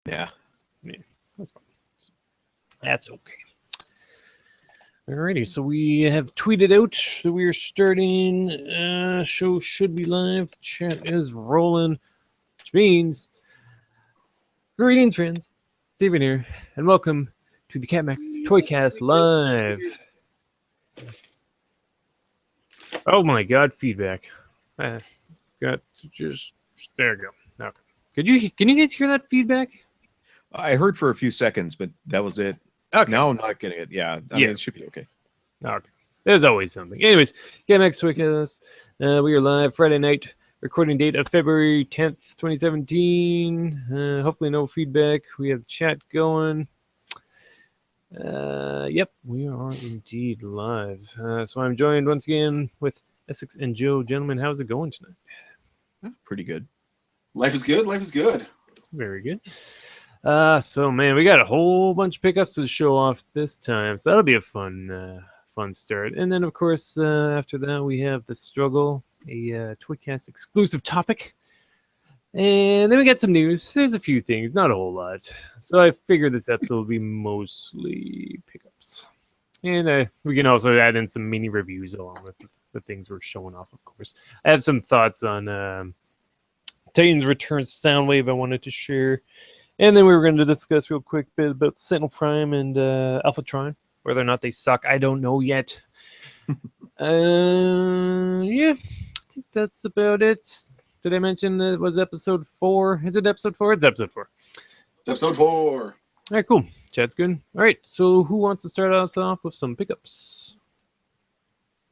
Yeah. Yeah, that's fine. That's okay. Alrighty, so we have tweeted out that we are starting. Show should be live. Chat is rolling, which means greetings, friends. Steven here, and welcome to the CAPMAX TOYCAST live. Oh my God, feedback. Got to just there we go. Okay. Can you guys hear that feedback? I heard for a few seconds, but that was it. Okay. Now I'm not getting it. Yeah. I mean, it should be okay. Okay. There's always something. Anyways, CAPMAX TOYCAST. We are live Friday night. Recording date of February 10th, 2017. Hopefully no feedback. We have the chat going. Yep, we are indeed live. So I'm joined once again with Essex and Joe. Gentlemen, how's it going tonight? Pretty good. Life is good. Life is good. Very good. So man, we got a whole bunch of pickups to show off this time. So that'll be a fun start. And then of course, after that we have the struggle, a TOYCAST exclusive topic. And then we got some news. There's a few things, not a whole lot. So I figured this episode will be mostly pickups. And we can also add in some mini reviews along with the things we're showing off, of course. I have some thoughts on Titans Return Soundwave I wanted to share. And then we were going to discuss real quick bit about Sentinel Prime and Alphatron. Whether or not they suck, I don't know yet. Yeah, I think that's about it. Did I mention it was episode 4? Is it episode 4? It's episode 4. It's episode 4. All right, cool. Chat's good. All right, so who wants to start us off with some pickups?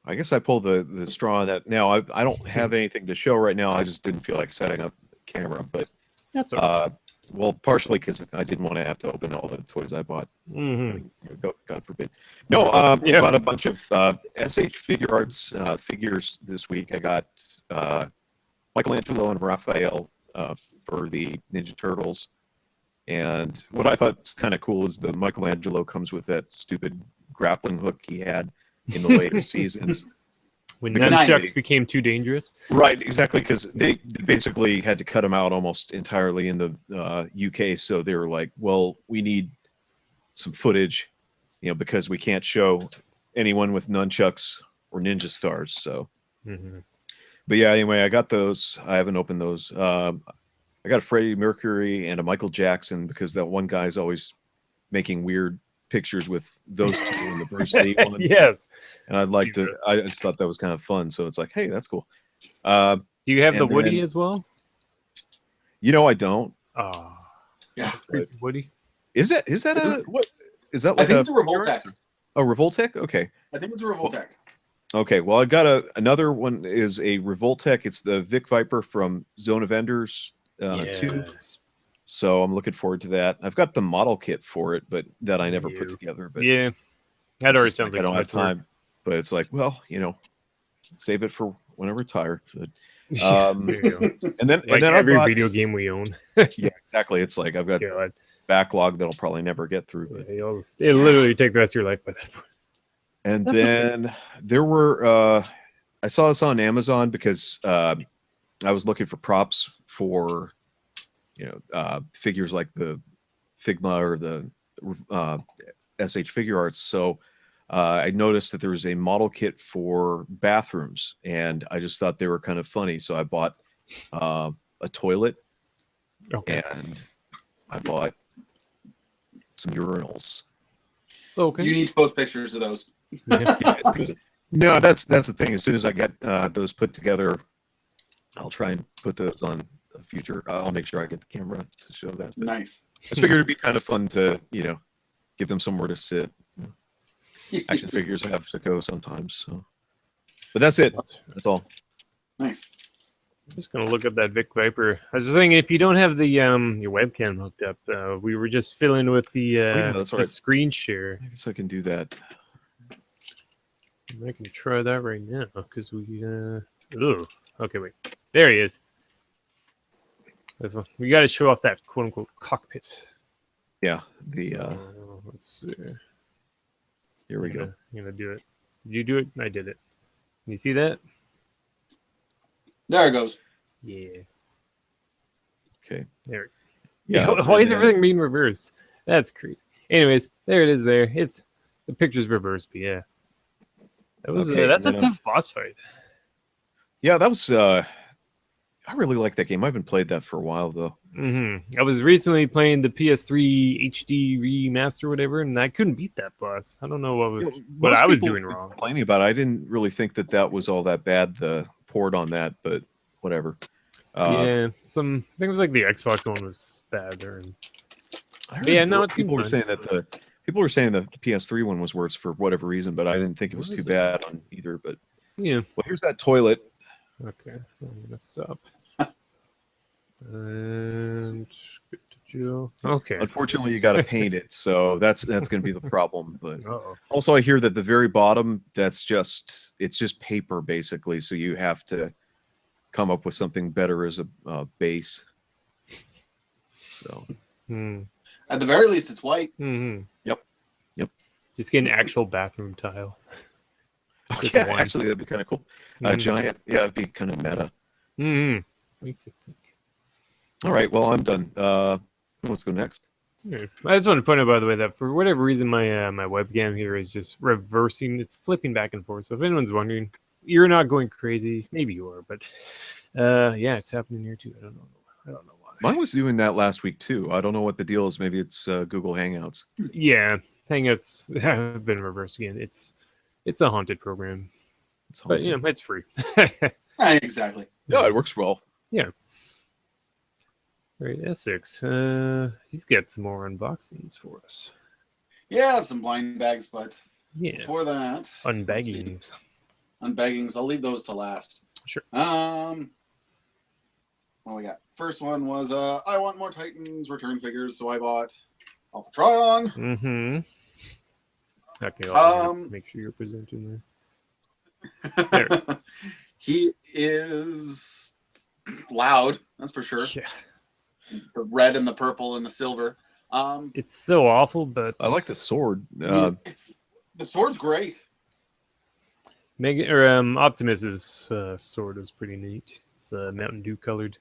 I guess I pulled the straw on that. Now, I don't have anything to show right now. I just didn't feel like setting up the camera. But, That's all right. well, partially because I didn't want to have to open all the toys I bought. Mm-hmm. God forbid. No, Yeah. I bought a bunch of SH Figure Arts figures this week. I got Michelangelo and Raphael for the Ninja Turtles. And what I thought was kind of cool is the Michelangelo comes with that stupid grappling hook he had in the later seasons. When Because- nunchucks became too dangerous. Right, exactly, because they basically had to cut him out almost entirely in the UK. So they were like, well, we need some footage, because we can't show anyone with nunchucks or ninja stars. So, But yeah, anyway, I got those. I haven't opened those. I got a Freddie Mercury and a Michael Jackson because that one guy's always making weird pictures with those two in the Bruce Lee one. Yes. And I'd like to. I just thought that was kind of fun. So it's like, hey, that's cool. Do you have the and Woody then- as well? I don't. Oh, Yeah. creepy Woody. Is that a what? Is that I like think it's a Revoltech. a Revoltech? Okay. I think it's a Revoltech. Okay. Well, I got another one is a Revoltech. It's the Vic Viper from Zone of Enders 2. Yes. So I'm looking forward to that. I've got the model kit for it, but that I never put together. But Yeah. That already it's sounds like I don't have much work. time. But it's like, well, save it for when I retire. But, There you go. and then Like I every bought- video game we own. Yeah, exactly. It's like I've got God. backlog that I'll probably never get through. But. It'll literally take the rest of your life by that point. And That's then there were I saw this on Amazon because I was looking for props for figures like the Figma or the SH Figure Arts. So I noticed that there was a model kit for bathrooms, and I just thought they were kind of funny. So I bought a toilet, and I bought some urinals. Okay. You need to post pictures of those. No, that's the thing. As soon as I get those put together, I'll try and put those on a future. I'll make sure I get the camera to show that. But Nice. I just figured it'd be kind of fun to, give them somewhere to sit. Action figures have to go sometimes. So, but that's it. That's all. Nice. I'm just gonna look up that Vic Viper. I was just saying, if you don't have the your webcam hooked up, we were just filling with the that's all right. screen share. I guess I can do that. I can try that right now because we. Ooh. Okay, wait. There he is. This one. We got to show off that quote unquote cockpit. Yeah. The let's see. here we go. I'm gonna do it. Did you do it? I did it. You see that? There it goes. Yeah. Okay. There. Why is and then- everything being reversed? That's crazy. Anyways, there it is. There, it's the picture's reversed. But yeah, that was Okay, that's a and then, tough boss fight. Yeah, that was. I really like that game. I haven't played that for a while though. I was recently playing the PS3 HD remaster, whatever, and I couldn't beat that boss. I don't know what Most I was people doing were wrong. Complaining about it. I didn't really think that was all that bad. The port on that, but whatever. Yeah, I think it was like the Xbox one was bad there. I But yeah, no, it seemed people were fun. saying that the PS3 one was worse for whatever reason, but I didn't think it was too bad on either. But Yeah. well, here's that toilet. Okay, I'm gonna stop. And get to Jill. Okay. Unfortunately, you got to paint it, so that's going to be the problem. But Uh-oh. also, I hear that the very bottom, it's just paper basically. So you have to come up with something better as a base. So At the very least, it's white. Yep. Just get an actual bathroom tile. Oh, Just yeah, one. actually, that'd be kind of cool. A giant, yeah, it'd be kind of meta. Makes it think. All right, well, I'm done. Let's go next. Alright. I just want to point out, by the way, that for whatever reason, my webcam here is just reversing. It's flipping back and forth. So if anyone's wondering, you're not going crazy. Maybe you are, but yeah, it's happening here too. I don't know why. Mine was doing that last week too. I don't know what the deal is. Maybe it's Google Hangouts. Yeah, Hangouts have been reversed again. It's a haunted program, It's but haunted. it's free. Exactly. No, it works well. Yeah. Right, Essex. He's got some more unboxings for us. Yeah, some blind bags, but Yeah. before that, Unbaggings. unbaggings, I'll leave those to last. Sure. What do we got? First one was I want more Titans return figures, so I bought Alpha Trion. Okay, I'll make sure you're presenting there. He is loud, that's for sure. Yeah. The red and the purple and the silver. It's so awful, but I like the sword. The sword's great. Optimus's sword is pretty neat. It's Mountain Dew colored.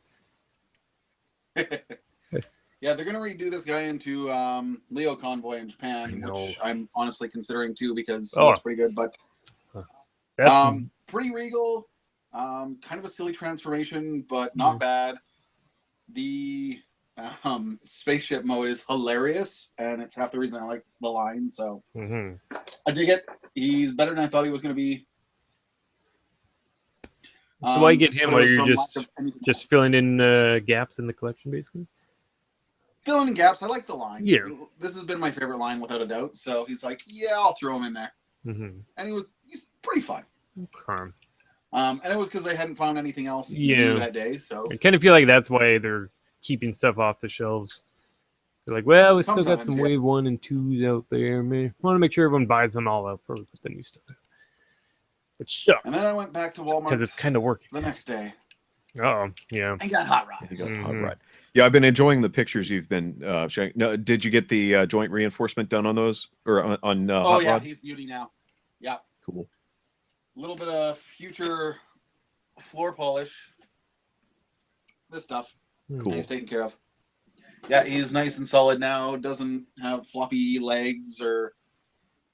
Yeah, they're gonna redo this guy into Leo Convoy in Japan, which I'm honestly considering too because it looks pretty good. But That's pretty regal, kind of a silly transformation, but not bad. The spaceship mode is hilarious, and it's half the reason I like the line. So I dig it. He's better than I thought he was gonna be. So why get him? but it Are was you from lack of anything else. just filling in gaps in the collection, basically? Filling in gaps. I like the line. Yeah. This has been my favorite line without a doubt. So he's like, yeah, I'll throw him in there. And he's pretty fun. Okay. And it was because I hadn't found anything else Yeah. new that day. So I kind of feel like that's why they're keeping stuff off the shelves. They're like, well, we still got Sometimes, some yeah. Wave 1 and 2s out there. Man, want to make sure everyone buys them all out before we put the new stuff out. Which sucks. and then I went back to Walmart Because it's kind of working. the next day Oh, yeah. and got Hot Rod. You got Hot Rod. Yeah, I've been enjoying the pictures you've been showing. No, did you get the joint reinforcement done on those or on Oh Hot yeah, Rod? he's beauty now. Yeah, Cool. a little bit of future floor polish. This stuff Cool. he's taken care of. Yeah, he's nice and solid now. Doesn't have floppy legs or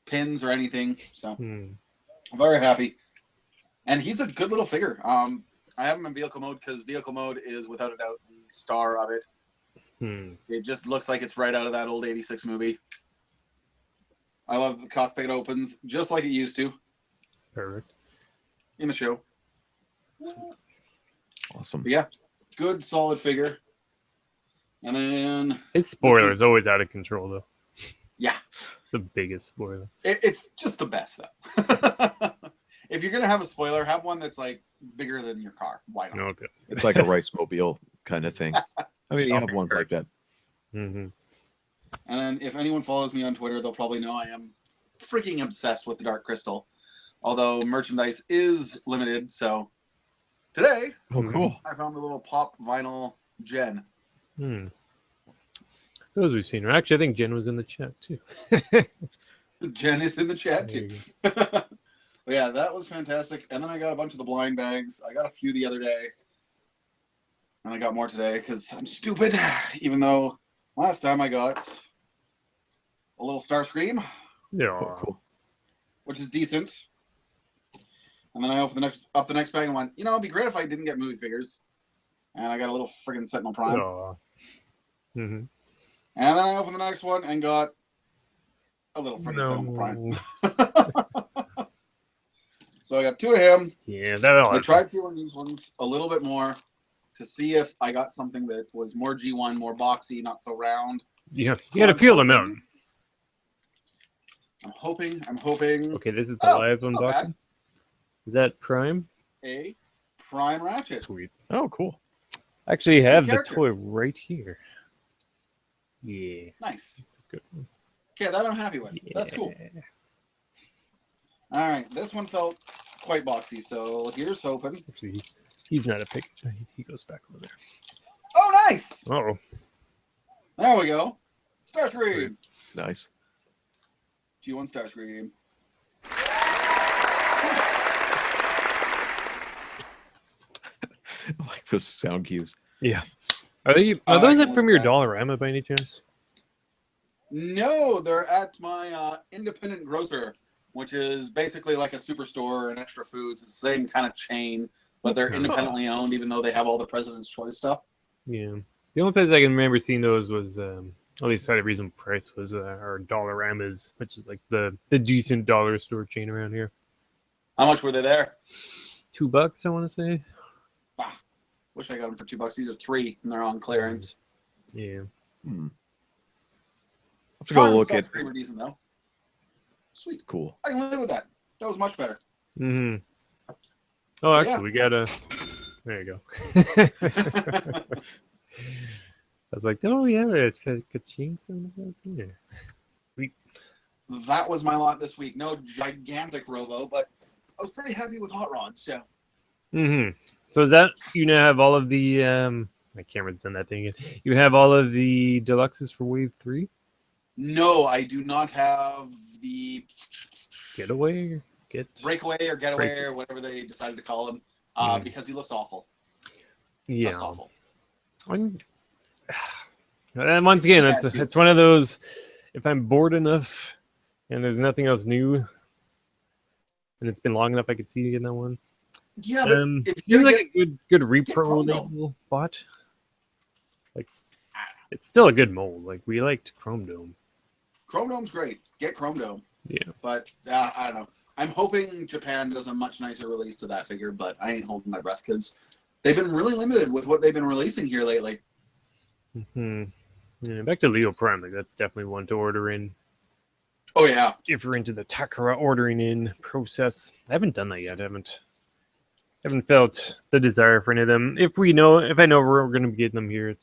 pins or anything. So I'm very happy. And he's a good little figure. I have him in vehicle mode because vehicle mode is without a doubt the star of it. It just looks like it's right out of that old '86 movie. I love the cockpit opens just like it used to Perfect. in the show. Awesome. But yeah, good solid figure. And then His spoiler is always out of control, though. yeah, It's the biggest spoiler. it's just the best though. If you're gonna have a spoiler, have one that's like bigger than your car. Why not? Okay. It's like a rice mobile kind of thing. I mean, you have ones like that. And then if anyone follows me on Twitter, they'll probably know I am freaking obsessed with the Dark Crystal. Although merchandise is limited, so today Oh, cool. I found a little pop vinyl Jen. Those we've seen. Actually, I think Jen was in the chat, too. Jen is in the chat There too. you go. But yeah, that was fantastic. And then I got a bunch of the blind bags. I got a few the other day. And I got more today because I'm stupid. Even though Last time I got a little Starscream, Yeah. Oh, cool. which is decent. And then I opened the next bag and went, you know, it'd be great if I didn't get movie figures. And I got a little friggin' Sentinel Prime. Oh. Mm-hmm. And then I opened the next one and got a little friggin' Sentinel Prime. So I got 2 of him. Yeah, that'll I happen. tried feeling these ones a little bit more to see if I got something that was more G1, more boxy, not so round. Yeah, So you gotta I'm feel them hoping- out. I'm hoping. Okay, this is the Oh, live that's not bad. unboxing. Is that Prime? A Prime Ratchet. Sweet. Oh, cool. I actually have the character. toy right here. Yeah, Nice. it's a good one. Okay, that I'm happy with. That's cool. All right, this one felt quite boxy, so here's hoping. Actually, he's not a pick. He goes back over there. Oh, nice! Oh, There we go. Starscream. Nice. G1 Starscream. I like those sound cues. yeah. Are those I from your like that. Dollarama by any chance? No, they're at my independent grocer, which is basically like a superstore and extra foods. It's the same kind of chain, but they're Oh. independently owned, even though they have all the President's Choice stuff. Yeah. The only place I can remember seeing those was, at least at a reasonable price, was our Dollarama's, which is like the decent dollar store chain around here. How much were they there? $2, I want to say. Wish I got them for $2. These are 3, and they're on clearance. Yeah. Hmm. Have to go look at. Starscream are decent though. Sweet. Cool. I can live with that. That was much better. Mm-hmm. Oh, actually, Yeah. we got a. There you go. I was like, oh yeah, it's got ka-ching sound about there. That was my lot this week. No gigantic robo, but I was pretty happy with Hot Rods. So Mm-hmm. So is that you now have all of the my camera's done that thing again. You have all of the deluxes for Wave 3? no, I do not have the Getaway? breakaway or getaway Break- or whatever they decided to call him, Mhm. because he looks awful. Yeah. Just awful. And once again, it's one of those. If I'm bored enough and there's nothing else new, and it's been long enough, I could see getting that one. Yeah, but if It you're seems gonna like a good repro Chrome Dome. label bot. Like, it's still a good mold. Like we liked Chrome Dome. Chrome Dome's great. Get Chrome Dome. Yeah. But I don't know. I'm hoping Japan does a much nicer release to that figure, but I ain't holding my breath because they've been really limited with what they've been releasing here lately. Hmm. Yeah, back to Leo Prime. Like that's definitely one to order in Oh yeah. if you're into the Takara ordering in process. I haven't done that yet. I haven't felt the desire for any of them. If I know we're going to be getting them here,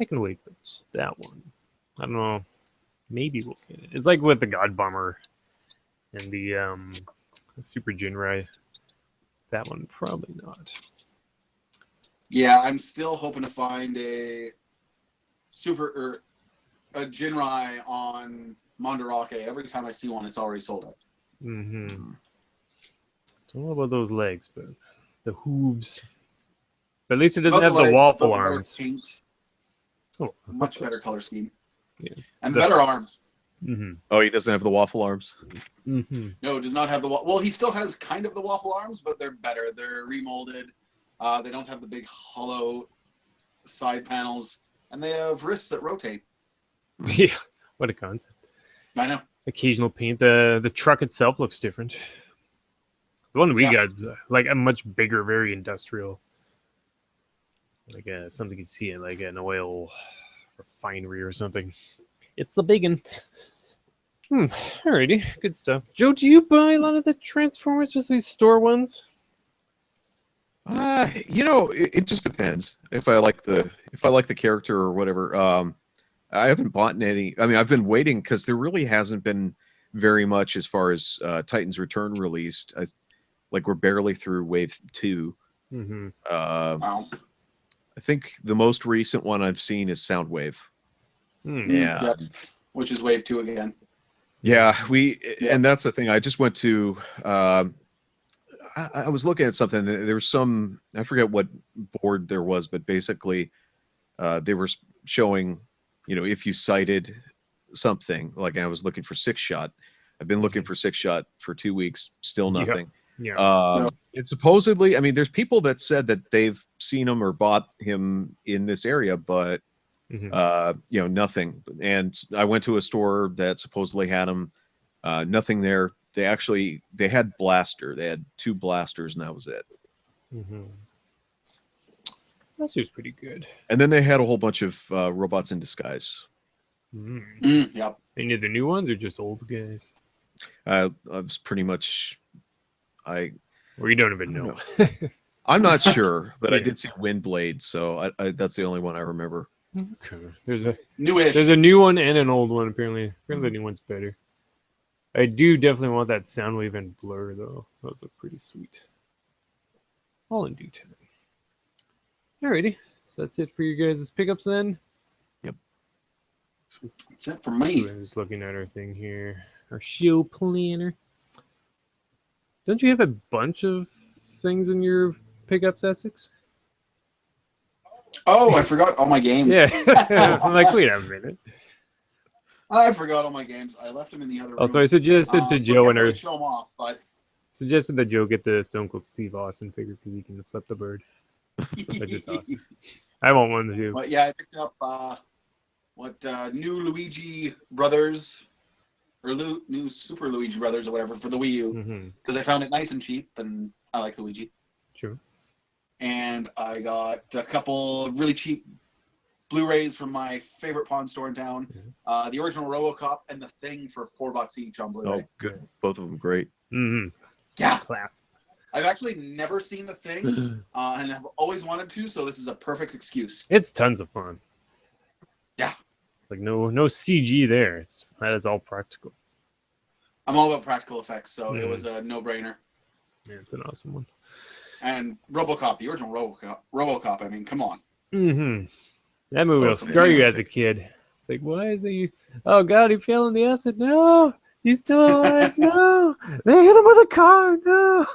I can wait. But it's that one, I don't know. Maybe we'll get it. It's like with the God Bomber and the Super Jinrai. That one probably not. Yeah, I'm still hoping to find a Jinrai on Mandarake. Every time I see one, it's already sold out. Mm-hmm. Don't know about those legs, but the hooves. But at least it doesn't have the waffle arms. Paint, Oh, much better color scheme. Yeah. And better arms. Mm-hmm. Oh, he doesn't have the waffle arms. Mm-hmm. No, it does not have the well. He still has kind of the waffle arms, but they're better. They're remolded. They don't have the big hollow side panels, and they have wrists that rotate. Yeah, what a concept. I know. Occasional paint. The truck itself looks different. The one we Yeah. got's like a much bigger, very industrial. Like something you see in like an oil refinery or something. It's the big one. Alrighty, good stuff. Joe, do you buy a lot of the Transformers, just these store ones? It just depends if I like the character or whatever. I haven't bought any. I mean, I've been waiting because there really hasn't been very much as far as Titan's Return released. Like we're barely through Wave 2. Mm-hmm. Wow. I think the most recent one I've seen is Soundwave. Yeah. Yep. Which is Wave 2 again. Yeah, Yeah. and that's the thing. I just went to. I was looking at something. There was I forget what board there was, but basically, they were showing if you cited something, like I was looking for 6-shot. I've been looking for 6-shot for 2 weeks, still nothing. Yeah. And supposedly, I mean, there's people that said that they've seen him or bought him in this area, but nothing. And I went to a store that supposedly had him, nothing there. They had blaster. They had 2 blasters, and that was it. That's just pretty good. And then they had a whole bunch of robots in disguise. Yep. Any of the new ones or just old guys? I was pretty much, Or you don't even know. I'm not sure, but I did see Windblade, so that's the only one I remember. Okay. There's Newish. a new one and an old one, apparently. Apparently the new one's better. I do definitely want that Soundwave and Blur, though. Those look pretty sweet. All in due time. Alrighty. So that's it for you guys' pickups then? Yep. That's it for me. I'm just looking at our thing here. Our show planner. Don't you have a bunch of things in your pickups, Essex? Oh, I forgot all my games. Yeah. I'm like, wait a minute. I forgot all my games. I left them in the other room. Also, I suggested to Joe and her. Show them off, but Suggested that Joe get the Stone Cold Steve Austin figure because he can flip the bird. Which is awesome. I want one too. But yeah, I picked up new Luigi Brothers or new Super Luigi Brothers or whatever for the Wii U because I found it nice and cheap, and I like Luigi. Sure. And I got a couple really cheap Blu-rays from my favorite pawn store in town. The original RoboCop and The Thing for $4 each on Blu-ray. Oh, good. Both of them great. Yeah. Class. I've actually never seen The Thing, and I've always wanted to, so this is a perfect excuse. It's tons of fun. Yeah. Like no CG there. That is all practical. I'm all about practical effects, so it was a no-brainer. Yeah, it's an awesome one. And RoboCop, the original RoboCop. I mean, come on. That movie will scar you as a kid. It's like, why is he? Oh God, he fell in the acid. No, he's still alive. No, they hit him with a car. No.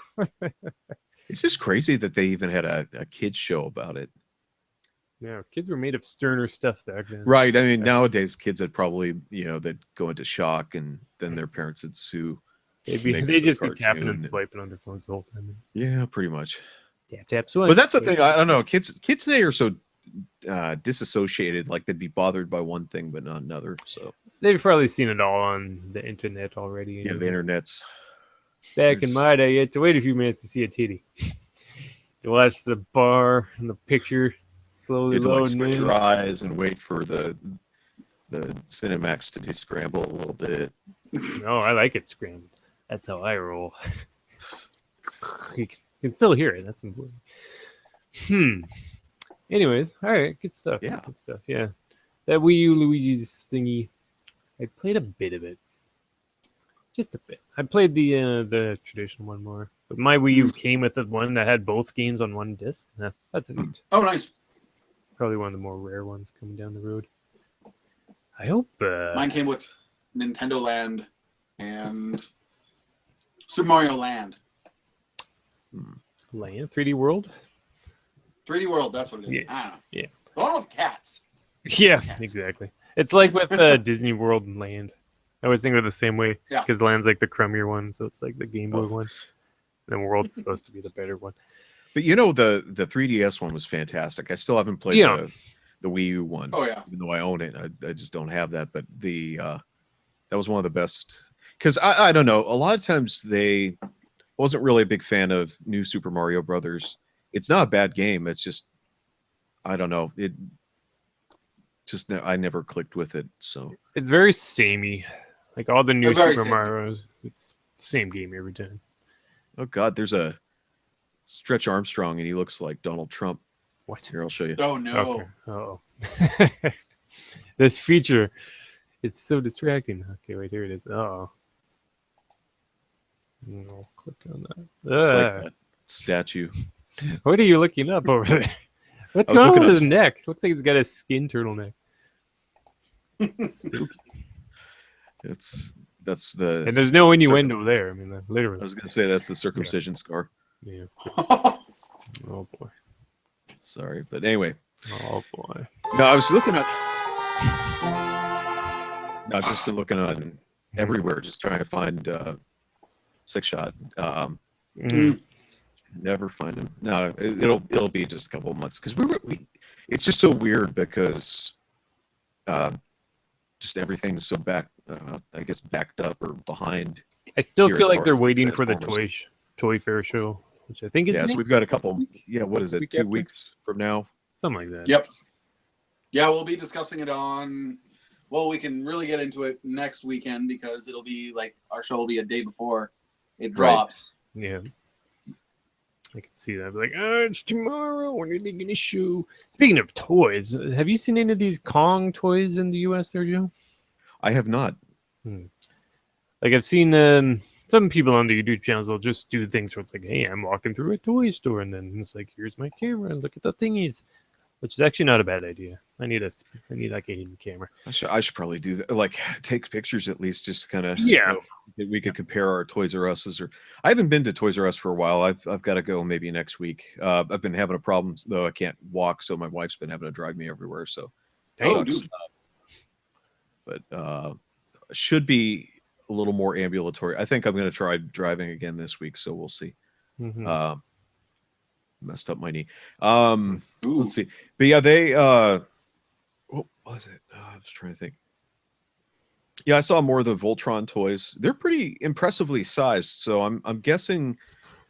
It's just crazy that they even had a kids show about it. Yeah, kids were made of sterner stuff back then. Right. I mean, nowadays kids would probably, they'd go into shock, and then their parents would sue. They just be tapping and swiping on their phones the whole time. Yeah, pretty much. Tap, swipe. But that's the thing. I don't know. Kids today are so disassociated. Like they'd be bothered by one thing but not another. So they've probably seen it all on the internet already. Yeah, the internet's. Back in my day, you had to wait a few minutes to see a titty. You watch the bar and the picture slowly loading switch in. your eyes and wait for the Cinemax to descramble a little bit. No, I like it scrambled. That's how I roll. You can still hear it. That's important. Anyways, all right, good stuff. Yeah. Good stuff. Yeah. That Wii U Luigi's thingy, I played a bit of it. Just a bit. I played the traditional one more. But my Wii U came with the one that had both games on one disc. That's neat. Oh, nice. Probably one of the more rare ones coming down the road. I hope... Mine came with Nintendo Land and Super Mario Land. Land? 3D World? 3D World, that's what it is. Yeah. I don't know. Yeah. The one with cats. Yeah, exactly. It's like with Disney World and Land. I always think of it the same way. Yeah. Because Land's like the crummier one, so it's like the Game Boy one. And then World's supposed to be the better one. But the 3DS one was fantastic. I still haven't played the Wii U one. Oh yeah. Even though I own it, I just don't have that. But that was one of the best. Because I don't know. A lot of times wasn't really a big fan of New Super Mario Brothers. It's not a bad game. It's just I don't know. I never clicked with it. So it's very samey. Like all the new Very Super samey. Marios, it's the same game every time. Oh God, there's a Stretch Armstrong, and he looks like Donald Trump. What? Here, I'll show you. Oh no. Okay. Oh. This feature, it's so distracting. Okay, wait, here it is. Oh. I'll click on that. It's like that statue. What are you looking up over there? What's I was going on looking with up- his neck? Looks like he's got a skin turtleneck. Spooky. That's the. And there's no innuendo there. I mean, literally. I was gonna say that's the circumcision scar. Yeah. Oh boy. Sorry, but anyway. Oh boy. No, I was looking at. I've just been looking on everywhere, just trying to find Six Shot. Never find him. No, it'll be just a couple of months because it's just so weird because just everything's so I guess backed up or behind. I still here feel as like far they're as the waiting for the Transformers. Toy Fair show, which I think is Yeah, so next we've got a couple. Yeah, what is it? week 2 after? weeks from now. something like that. Yep. Yeah, we'll be discussing it on. Well, we can really get into it next weekend because it'll be like our show will be a day before it drops. Yeah. I can see that. Like, it's tomorrow. When are they going to show? Speaking of toys, have you seen any of these Kong toys in the U.S. there, Joe? I have not. Like, I've seen some people on the YouTube channels, they'll just do things where it's like, hey, I'm walking through a toy store, and then it's like, here's my camera, and look at the thingies, which is actually not a bad idea. I need like a hidden camera. I should probably do that. Like, take pictures at least, just kind of. Yeah. We could compare our Toys R Us's. Or I haven't been to Toys R Us for a while. I've got to go maybe next week. I've been having a problem though. I can't walk, so my wife's been having to drive me everywhere. So sucks. Dude. But should be a little more ambulatory. I think I'm going to try driving again this week, so we'll see. Messed up my knee. Let's see. But yeah, they what was it? I was trying to think. Yeah, I saw more of the Voltron toys. They're pretty impressively sized, so I'm guessing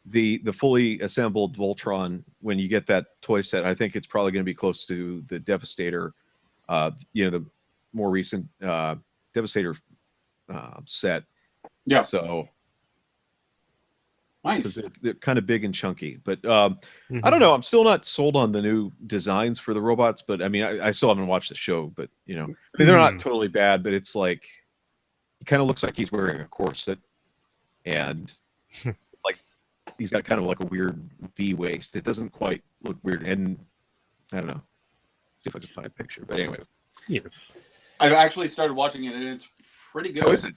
the fully assembled Voltron, when you get that toy set, I think it's probably going to be close to the Devastator, the more recent Devastator set. Yeah. So nice. They're kind of big and chunky, but I don't know. I'm still not sold on the new designs for the robots, but I mean, I still haven't watched the show, but I mean, they're not totally bad, but it's like, he kind of looks like he's wearing a corset, and like he's got kind of like a weird V waist. It doesn't quite look weird, and I don't know. See if I can find a picture, but anyway. Yeah. I've actually started watching it, and it's pretty good. How is it?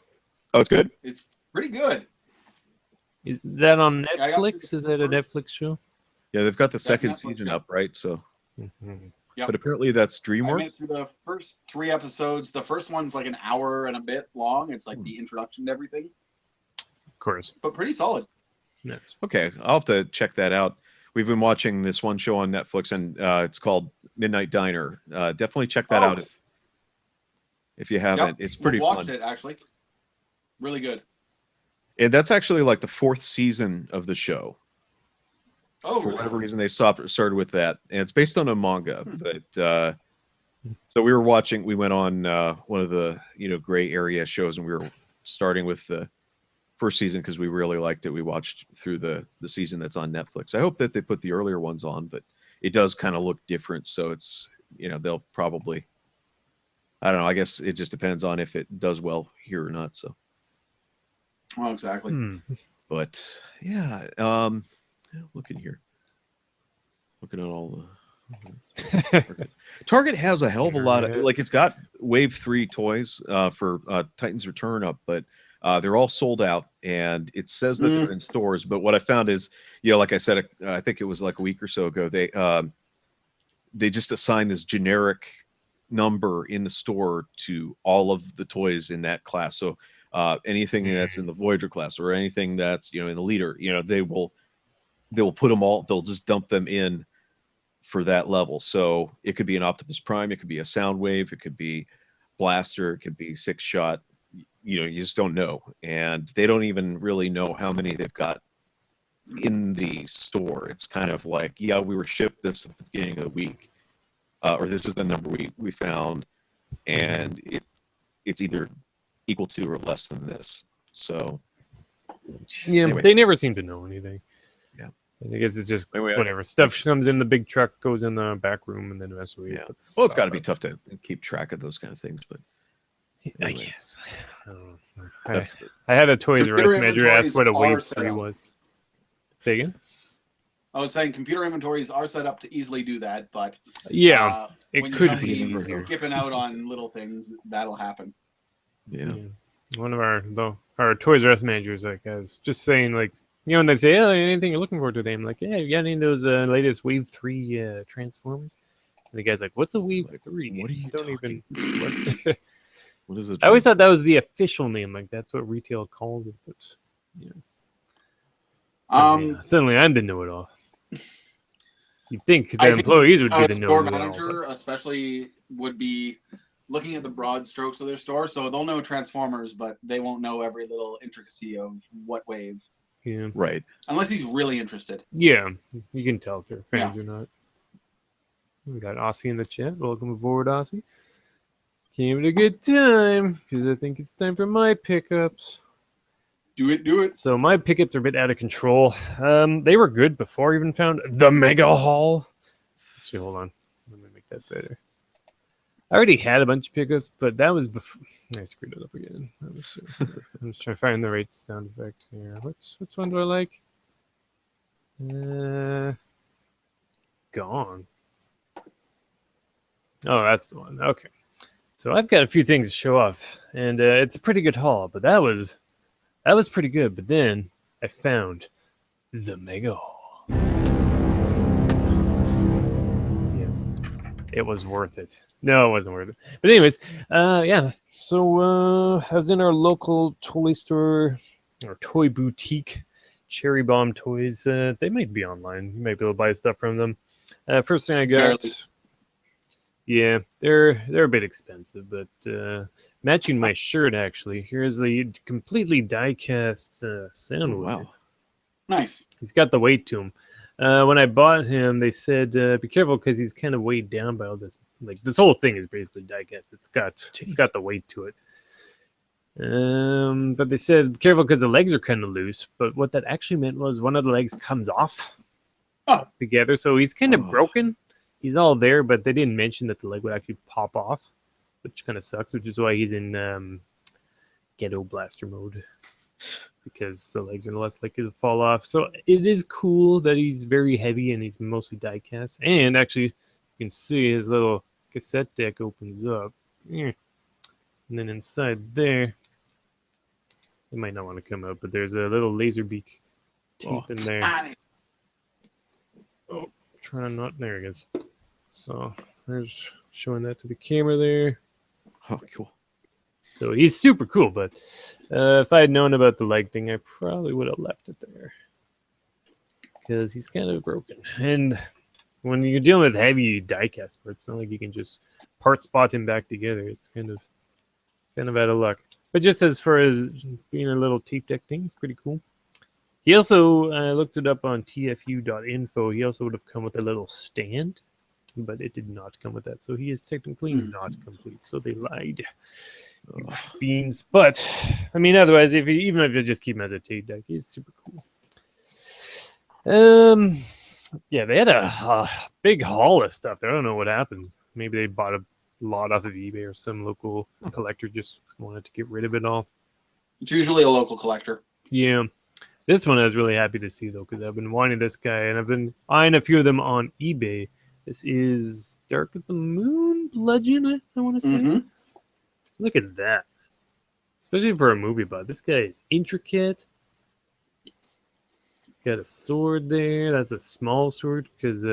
Oh, it's good? It's pretty good. Is that on Netflix? Is that a Netflix show? Yeah, they've got the second Netflix season show. up, right? So, Yep. But apparently that's I DreamWorks. made it through the first 3 episodes. The first one's like an hour and a bit long. It's like the introduction to everything, Of course. but pretty solid. Yes. Okay, I'll have to check that out. We've been watching this one show on Netflix, and it's called Midnight Diner. Definitely check that out if you haven't. It's pretty fun. Watched it actually. Really good. And that's actually like the 4th season of the show. Oh, for whatever reason they started with that, and it's based on a manga. But so we went on one of the gray area shows, and we were starting with the first season because we really liked it. We watched through the season that's on Netflix. I hope that they put the earlier ones on, but it does kind of look different. So it's they'll probably, I don't know. I guess it just depends on if it does well here or not. So. Well, exactly. But yeah, looking here, looking at all the Target has a hell of a lot of, like, it's got Wave 3 toys for Titan's Return up, but they're all sold out, and it says that they're in stores. But what I found is, like I said, I think it was like a week or so ago, they just assigned this generic number in the store to all of the toys in that class. So anything that's in the Voyager class or anything that's in the Leader, they will put them all. They'll just dump them in for that level. So it could be an Optimus Prime, it could be a Soundwave, it could be Blaster, it could be Six Shot. You just don't know, and they don't even really know how many they've got in the store. It's kind of like, we were shipped this at the beginning of the week, or this is the number we found, and it's either equal to or less than this. So anyway. They never seem to know anything. Yeah, I guess it's just whatever stuff comes in the big truck, goes in the back room, and then the rest of it. Well, it's got to be tough to keep track of those kind of things, but anyway. I guess. I had a Toys R Us manager ask what a Wave 3 was. Say again? I was saying computer inventories are set up to easily do that, but it could be skipping out on little things, that'll happen. Yeah. One of our Toys R Us managers, like, I was just saying, like, and they say, anything you're looking for today? I'm like, you got any of those latest Wave 3 Transformers? And the guy's like, "What's a Wave Like, 3?" what are you don't talking? even. What? What is it? I always thought that was the official name, like that's what retail called it. But yeah. Suddenly I'm the know-it-all. You'd think the employees would be the store know-it-all. manager, especially, would be looking at the broad strokes of their store, so they'll know Transformers, but they won't know every little intricacy of what wave. Yeah. Right. Unless he's really interested. Yeah, you can tell if they're fans or not. We got Aussie in the chat. Welcome aboard, Aussie. Came at a good time because I think it's time for my pickups. Do it. So my pickups are a bit out of control. They were good before I even found the Mega Haul. Actually, hold on. Let me make that better. I already had a bunch of pickups, but that was before. I screwed it up again. I'm just trying to find the right sound effect here. Which one do I like? Gone. Oh, that's the one. Okay. So I've got a few things to show off, and it's a pretty good haul. But that was pretty good. But then I found the Mega Haul. Yes, it was worth it. No, it wasn't worth it. But anyways, yeah. So I was in our local toy store or toy boutique, Cherry Bomb Toys. They might be online. You might be able to buy stuff from them. First thing I got. Barely. Yeah, they're a bit expensive, but matching my shirt actually. Here's a completely die-cast Soundwave. Wow. Nice. He's got the weight to him. When I bought him, they said be careful because he's kind of weighed down by all this. Like this whole thing is basically die-cast. It's got the weight to it. But they said be careful because the legs are kind of loose. But what that actually meant was one of the legs comes off together, so he's kind of broken. He's all there, but they didn't mention that the leg would actually pop off, which kind of sucks, which is why he's in Ghetto Blaster mode, because the legs are less likely to fall off. So it is cool that he's very heavy and he's mostly die-cast. And actually, you can see his little cassette deck opens up. And then inside there, you might not want to come out, but there's a little laser beak teeth in there. Oh, trying to not. There it is. So there's showing that to the camera there. Oh, cool. So he's super cool, but if I had known about the leg thing, I probably would have left it there because he's kind of broken. And when you're dealing with heavy die-cast parts, it's not like you can just part spot him back together. It's kind of out of luck. But just as far as being a little tape deck thing, it's pretty cool. He also, I looked it up on tfu.info, he also would have come with a little stand, but it did not come with that. So he is technically not complete. So they lied. Fiends. But, I mean, otherwise, even if you just keep him as a tape deck, he's super cool. Yeah, they had a big haul of stuff. I don't know what happened. Maybe they bought a lot off of eBay or some local collector just wanted to get rid of it all. It's usually a local collector. Yeah. This one I was really happy to see, though, because I've been wanting this guy, and I've been eyeing a few of them on eBay. This is Dark of the Moon Bludgeon, I want to say. Mm-hmm. Look at that. Especially for a movie butt. This guy is intricate. He's got a sword there. That's a small sword, because,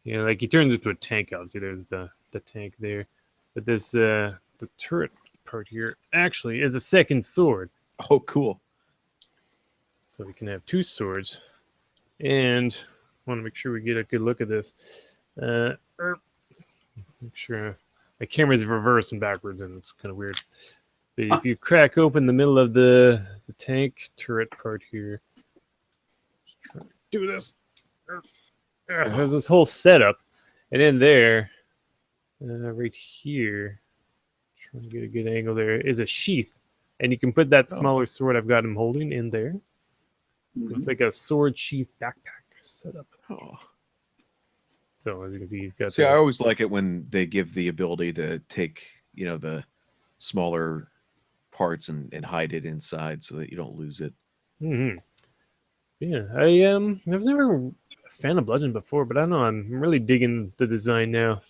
like, he turns into a tank, obviously. There's the tank there. But this, the turret part here, actually is a second sword. Oh, cool. So we can have two swords. And I want to make sure we get a good look at this. Make sure my camera's reversed and backwards, and it's kind of weird. But if you crack open the middle of the tank turret part here, just try to do this. There's this whole setup. And in there, right here, trying to get a good angle there, is a sheath. And you can put that smaller sword I've got him holding in there. So it's like a sword sheath backpack setup. Oh. So as you can see, he's got. See, I always like it when they give the ability to take, the smaller parts and hide it inside so that you don't lose it. Mm-hmm. Yeah, I was never a fan of Bludgeon before, but I don't know, I'm really digging the design now.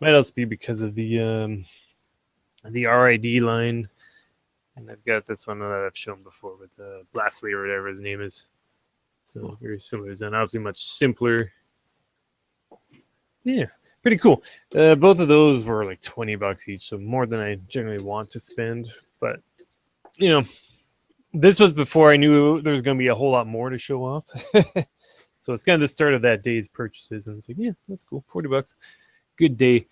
Might also be because of the RID line. And I've got this one that I've shown before with Blastway or whatever his name is. So very similar design, obviously much simpler. Yeah, Pretty cool. Both of those were like $20 each, so more than I generally want to spend. But you know, this was before I knew there was going to be a whole lot more to show off. So it's kind of the start of that day's purchases, and it's like, yeah, that's cool. $40, good day.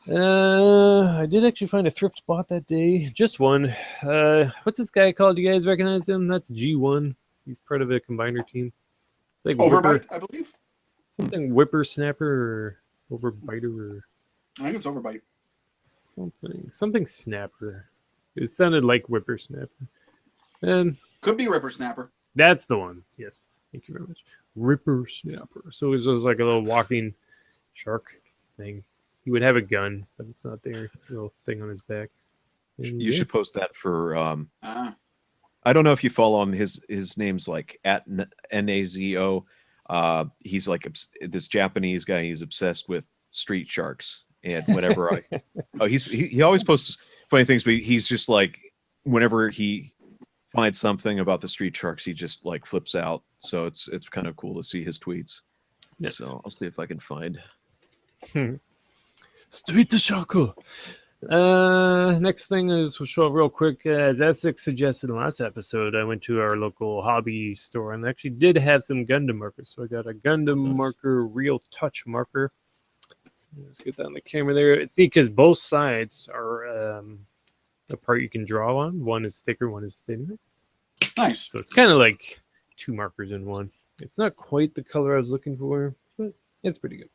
I did actually find a thrift spot that day, just one. What's this guy called? Do you guys recognize him? That's G1. He's part of a combiner team. It's like Overbite, I believe. Something whippersnapper or overbiter or I think it's Overbite. something snapper. It sounded like whippersnapper. And Could be Rippersnapper. that's the one. Yes, thank you very much. Ripper snapper. So it was like a little walking shark thing. He would have a gun, but it's not there. Little thing on his back. And You should post that for. Ah. I don't know if you follow him. His name's like at Nazo. He's like this Japanese guy. He's obsessed with street sharks, and whenever he always posts funny things, but he's just like whenever he finds something about the street sharks, he just like flips out. So it's kind of cool to see his tweets. Yes. So I'll see if I can find. Street shark. Next thing is we'll show up real quick. As Essex suggested in the last episode, I went to our local hobby store and they actually did have some Gundam markers. So I got a Gundam marker, real touch marker. Let's get that on the camera there. It's neat because both sides are a part you can draw on. One is thicker, one is thinner. Nice. So it's kind of like two markers in one. It's not quite the color I was looking for, but it's pretty good.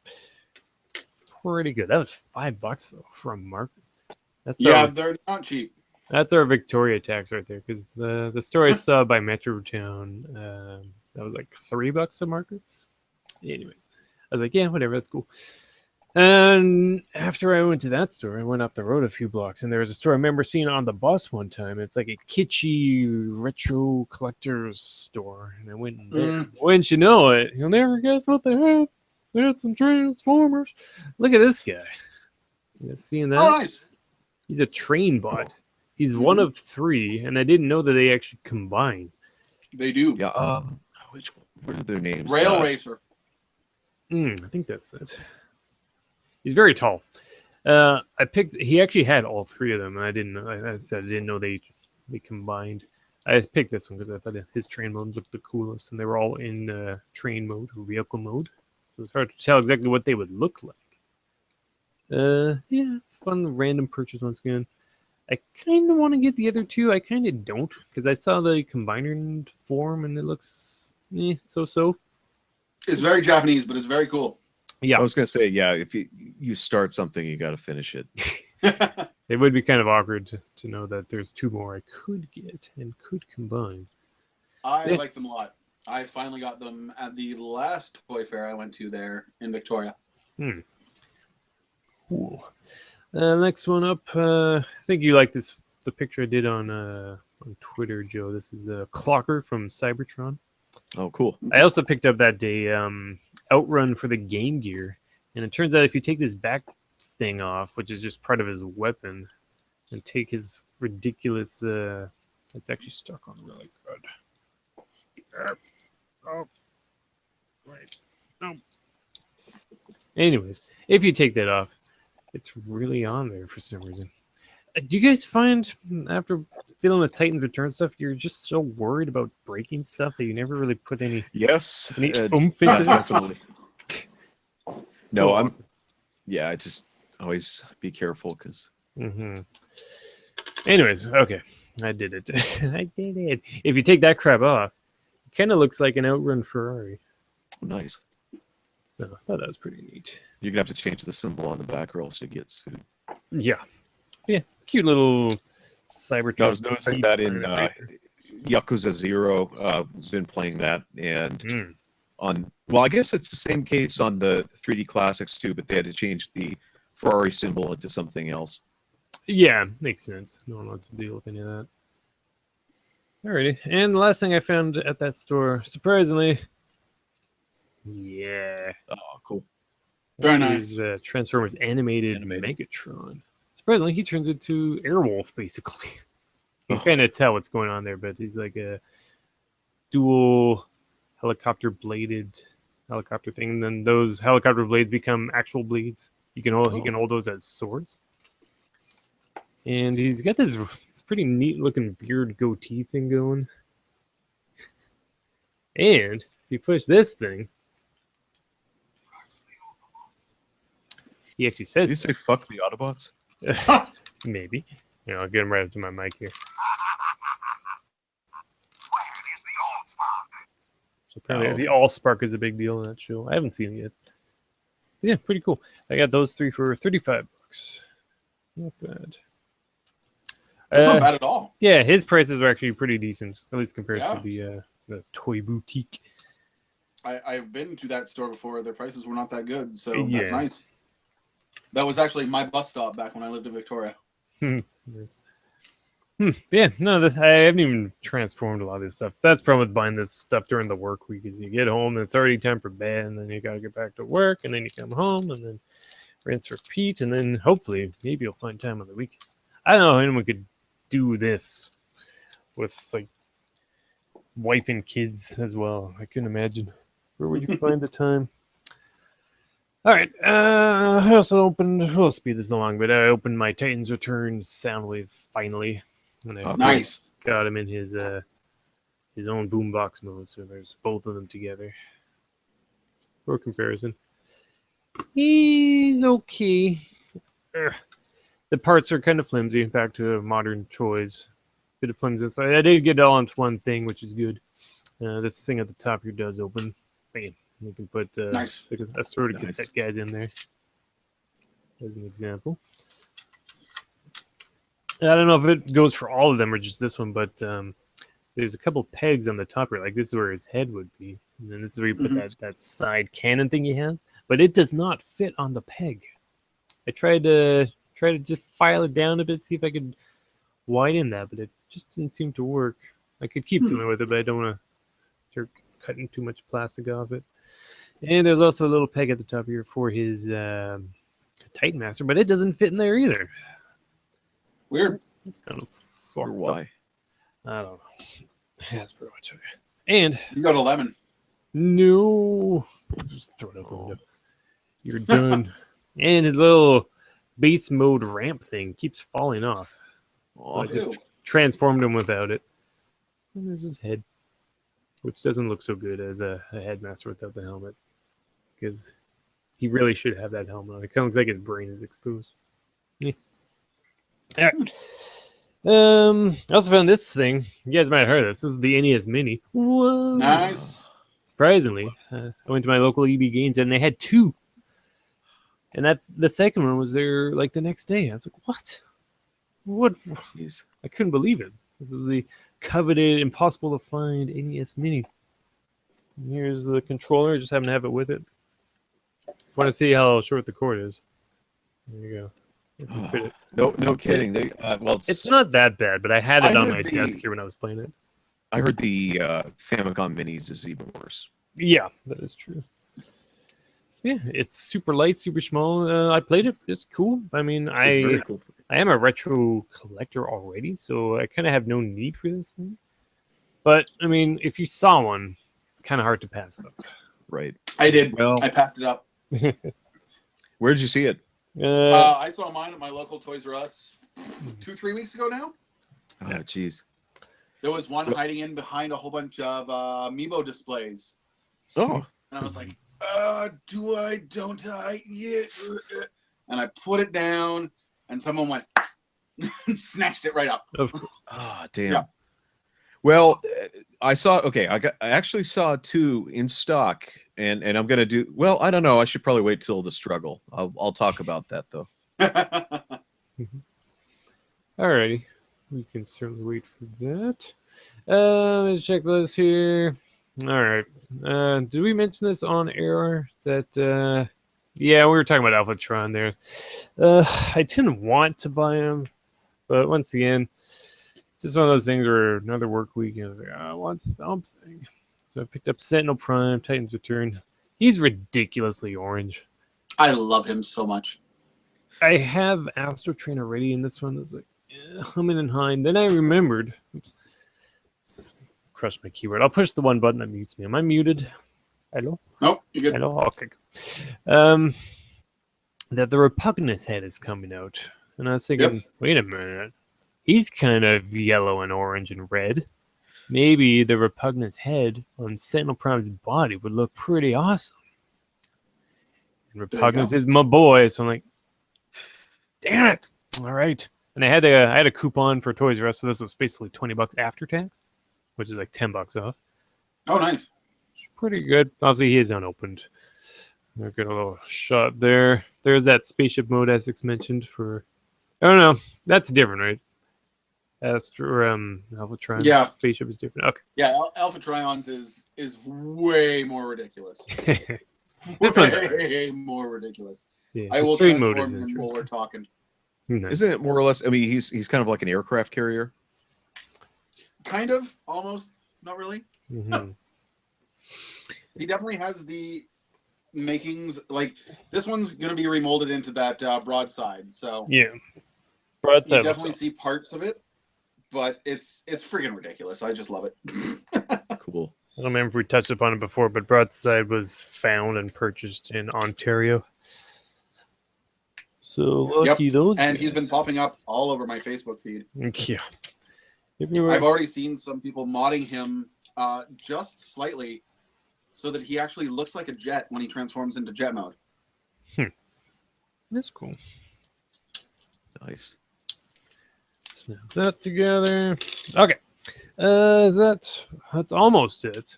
Pretty good. That was $5 though for a marker. That's they're not cheap. That's our Victoria tax right there. Because the store I saw by Metrotown, that was like $3 a marker. Anyways, I was like, yeah, whatever, that's cool. And after I went to that store, I went up the road a few blocks, and there was a store I remember seeing on the bus one time. It's like a kitschy retro collector's store, and I went in there. Wouldn't you know it? You'll never guess what they had. They had some Transformers. Look at this guy. You guys seeing that? Oh, nice. He's a train bot. He's one of three, and I didn't know that they actually combine. They do. Yeah. What are their names? Rail Racer. I think that's it. He's very tall. He actually had all three of them, and I didn't know. I said I didn't know they combined. I picked this one because I thought his train mode looked the coolest, and they were all in train mode or vehicle mode. So it's hard to tell exactly what they would look like. Yeah, fun random purchase once again. I kind of want to get the other two. I kind of don't because I saw the combiner form and it looks so. It's very Japanese, but it's very cool. Yeah, I was gonna say, yeah. If you start something, you got to finish it. It would be kind of awkward to know that there's two more I could get and could combine. I like them a lot. I finally got them at the last toy fair I went to there in Victoria. Cool. Next one up. I think you like this. The picture I did on Twitter, Joe. This is a Clocker from Cybertron. Oh, cool. I also picked up that day Outrun for the Game Gear, and it turns out if you take this back thing off, which is just part of his weapon, and take his ridiculous. It's actually stuck on really good. Oh, right. No. Anyways, if you take that off, it's really on there for some reason. Do you guys find after dealing with Titan's Return stuff, you're just so worried about breaking stuff that you never really put any oomph into it? Definitely. So I just always be careful because. Anyways, okay, I did it. I did it. If you take that crap off, it kind of looks like an Outrun Ferrari. Nice. So I thought that was pretty neat. You're gonna have to change the symbol on the back, or else you get sued. Yeah, cute little Cybertron. I was noticing that in Yakuza 0. Been playing that, and I guess it's the same case on the 3D Classics too, but they had to change the Ferrari symbol into something else. Yeah, makes sense. No one wants to deal with any of that. Alrighty, and the last thing I found at that store, surprisingly, Oh, cool. Very nice. Transformers animated Megatron. Surprisingly, he turns into Airwolf, basically. You can kind of tell what's going on there, but he's like a dual helicopter-bladed helicopter thing, and then those helicopter blades become actual blades. He can hold those as swords. And he's got this pretty neat looking beard goatee thing going. And if you push this thing, he actually says, Did you say fuck the Autobots? maybe. I'll get him right up to my mic here. So apparently the Allspark is a big deal in that show. I haven't seen it yet. But yeah, pretty cool. I got those 3 for $35. Not bad. That's not bad at all. Yeah, his prices were actually pretty decent, at least compared to the toy boutique. I've been to that store before. Their prices were not that good, so that's nice. That was actually my bus stop back when I lived in Victoria. Nice. Yeah, no, I haven't even transformed a lot of this stuff. That's the problem with buying this stuff during the work week is you get home and it's already time for bed, and then you got to get back to work, and then you come home, and then rinse, repeat, and then hopefully maybe you'll find time on the weekends. I don't know if anyone could do this with like wife and kids as well. I couldn't imagine. Where would you find the time? All right. I also opened. We'll speed this along, but I opened my Titans Return Soundwave finally, and I Nice. got him in his own boombox mode. So there's both of them together for comparison. He's okay. The parts are kind of flimsy. Back to modern toys. Bit of flimsy inside. I did get it all into one thing, which is good. This thing at the top here does open. Man, you can put Nice. a sort of cassette guys in there as an example. I don't know if it goes for all of them or just this one, but there's a couple pegs on the top here. Like this is where his head would be, and then this is where you put that side cannon thing he has. But it does not fit on the peg. I tried to just file it down a bit, see if I could widen that, but it just didn't seem to work. I could keep fiddling with it, but I don't want to start cutting too much plastic off it. And there's also a little peg at the top here for his Titan Master, but it doesn't fit in there either. Weird. It's kind of Or why? I don't know. That's pretty much okay. And You go to Lemon. no, just throw it out the window. You're done. And his little base mode ramp thing keeps falling off. So I just transformed him without it. And there's his head, which doesn't look so good as a headmaster without the helmet, because he really should have that helmet on. It kind of looks like his brain is exposed. Yeah. All right. I also found this thing. You guys might have heard of this. This is the NES Mini. Whoa. Nice. Surprisingly, I went to my local EB Games and they had 2. And the second one was there like the next day. I was like, what? What? Jeez. I couldn't believe it. This is the coveted, impossible to find NES Mini. And here's the controller. I just happen to have it with it. If you want to see how short the cord is, there you go. If you fit it. No kidding. They It's not that bad, but I had it I on heard my desk here when I was playing it. I heard the Famicom Minis is even worse. Yeah, that is true. Yeah, it's super light, super small. I played it. It's cool. I mean, It's very cool. I am a retro collector already, so I kind of have no need for this thing. But, I mean, if you saw one, it's kind of hard to pass up. Right. I did. Well, I passed it up. where did you see it? I saw mine at my local Toys R Us 2-3 weeks ago now. Oh, jeez. There was one hiding in behind a whole bunch of Amiibo displays. Oh. And I was like, do I, don't I? Yeah. And I put it down, and someone went and snatched it right up. Ah, damn. Yeah. Well, I actually saw 2 in stock, and I'm gonna do well. I don't know. I should probably wait till the struggle. I'll talk about that though. Alrighty, we can certainly wait for that. Let's check this here. All right. Did we mention this on air? That yeah, we were talking about Alphatron there. I didn't want to buy him, but once again, it's just one of those things where another work week, and I was like, I want something. So I picked up Sentinel Prime, Titans Return. He's ridiculously orange. I love him so much. I have Astro Train already in this one. That's like humming and hawing. Then I remembered. Oops. Crushed my keyboard. I'll push the one button that mutes me. Am I muted? Hello? Nope, you good. Hello? Okay. That the Repugnus head is coming out. And I was thinking, wait a minute. He's kind of yellow and orange and red. Maybe the Repugnus head on Sentinel Prime's body would look pretty awesome. And Repugnus is my boy, so I'm like, damn it! All right. And I had a coupon for Toys R Us, so this was basically $20 after tax, which is like $10 off. Oh, nice. It's pretty good. Obviously, he is unopened. I'll get a little shot there. There's that spaceship mode Essex mentioned for. I don't know. That's different, right? Alphatron's spaceship is different. Okay. Yeah, Alpha Trion's is way more ridiculous. This one's way more ridiculous. Yeah, I will transform him while we're talking. Nice. Isn't it more or less? I mean, he's kind of like an aircraft carrier. Kind of, almost, not really. Mm-hmm. He definitely has the makings. Like this one's going to be remolded into that broadside. So yeah, broadside. You definitely see parts of it, but it's freaking ridiculous. I just love it. I Cool. don't remember if we touched upon it before, but broadside was found and purchased in Ontario. So lucky those. And guys. He's been popping up all over my Facebook feed. Yeah. Everywhere. I've already seen some people modding him just slightly so that he actually looks like a jet when he transforms into jet mode. That's cool. Nice. Snap that together. Okay. That's almost it.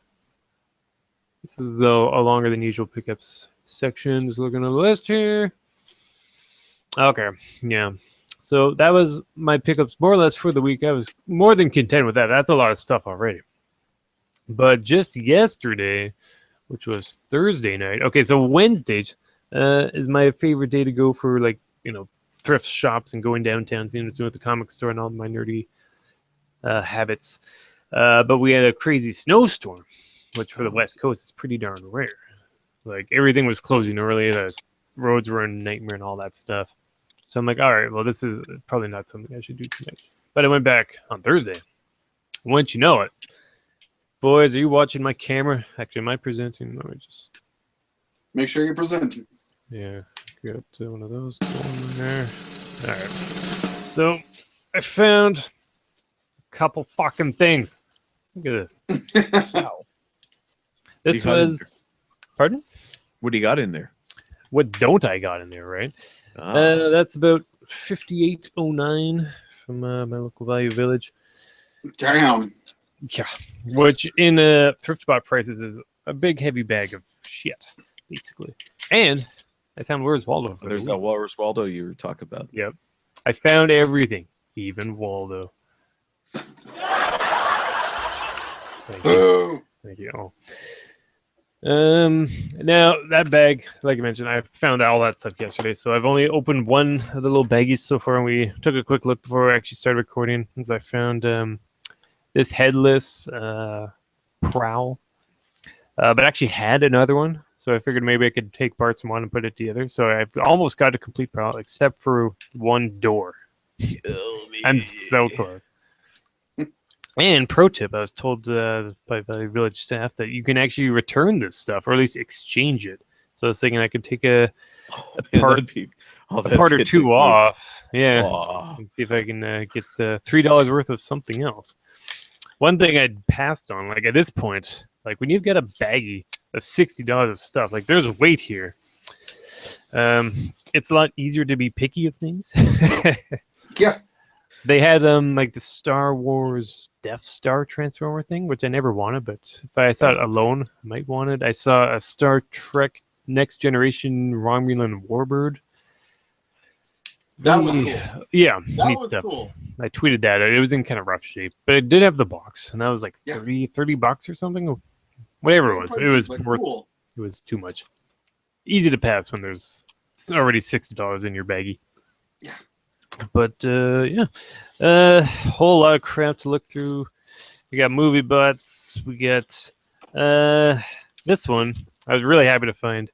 This is though a longer than usual pickups section. Just looking at the list here. Okay. Yeah. So that was my pickups more or less for the week. I was more than content with that. That's a lot of stuff already. But just yesterday, which was Thursday night. Okay, so Wednesday is my favorite day to go for thrift shops and going downtown, seeing what's doing at the comic store and all my nerdy habits. But we had a crazy snowstorm, which for the West Coast is pretty darn rare. Like everything was closing early, the roads were a nightmare and all that stuff. So I'm like, all right, well, this is probably not something I should do tonight. But I went back on Thursday. Once you know it, boys, are you watching my camera? Actually, am I presenting? Let me just make sure you're presenting. Yeah, got one of those going there. All right. So I found a couple fucking things. Look at this. Wow. This was. Pardon? What do you got in there? What don't I got in there, right? That's about 5809 from my local Value Village. Damn. Yeah, which in thrift spot prices is a big heavy bag of shit, basically. And I found Where's Waldo. There's that Where's Waldo you were talking about. Yep, I found everything, even Waldo. Thank you. Thank you. Oh. Now that bag, like I mentioned, I found all that stuff yesterday, so I've only opened one of the little baggies so far, and we took a quick look before we actually started recording, as I found this headless prowl, but actually had another one, so I figured maybe I could take parts from one and put it together. So I've almost got a complete prowl, except for one door. I'm so close. And pro tip, I was told by village staff that you can actually return this stuff, or at least exchange it. So I was thinking I could take a part or two off. Yeah. And see if I can get $3 worth of something else. One thing I'd passed on, like at this point, like when you've got a baggie of $60 of stuff, like there's weight here. It's a lot easier to be picky of things. Yeah. They had like the Star Wars Death Star Transformer thing, which I never wanted, but if I saw it alone, I might want it. I saw a Star Trek Next Generation Romulan Warbird. That was cool. Yeah, that neat was stuff. Cool. I tweeted that. It was in kind of rough shape, but it did have the box, and that was like $30 or something. Whatever it was. It was worth. Cool. It was too much. Easy to pass when there's already $60 in your baggie. Yeah. But whole lot of crap to look through. We got movie butts. We got this one. I was really happy to find.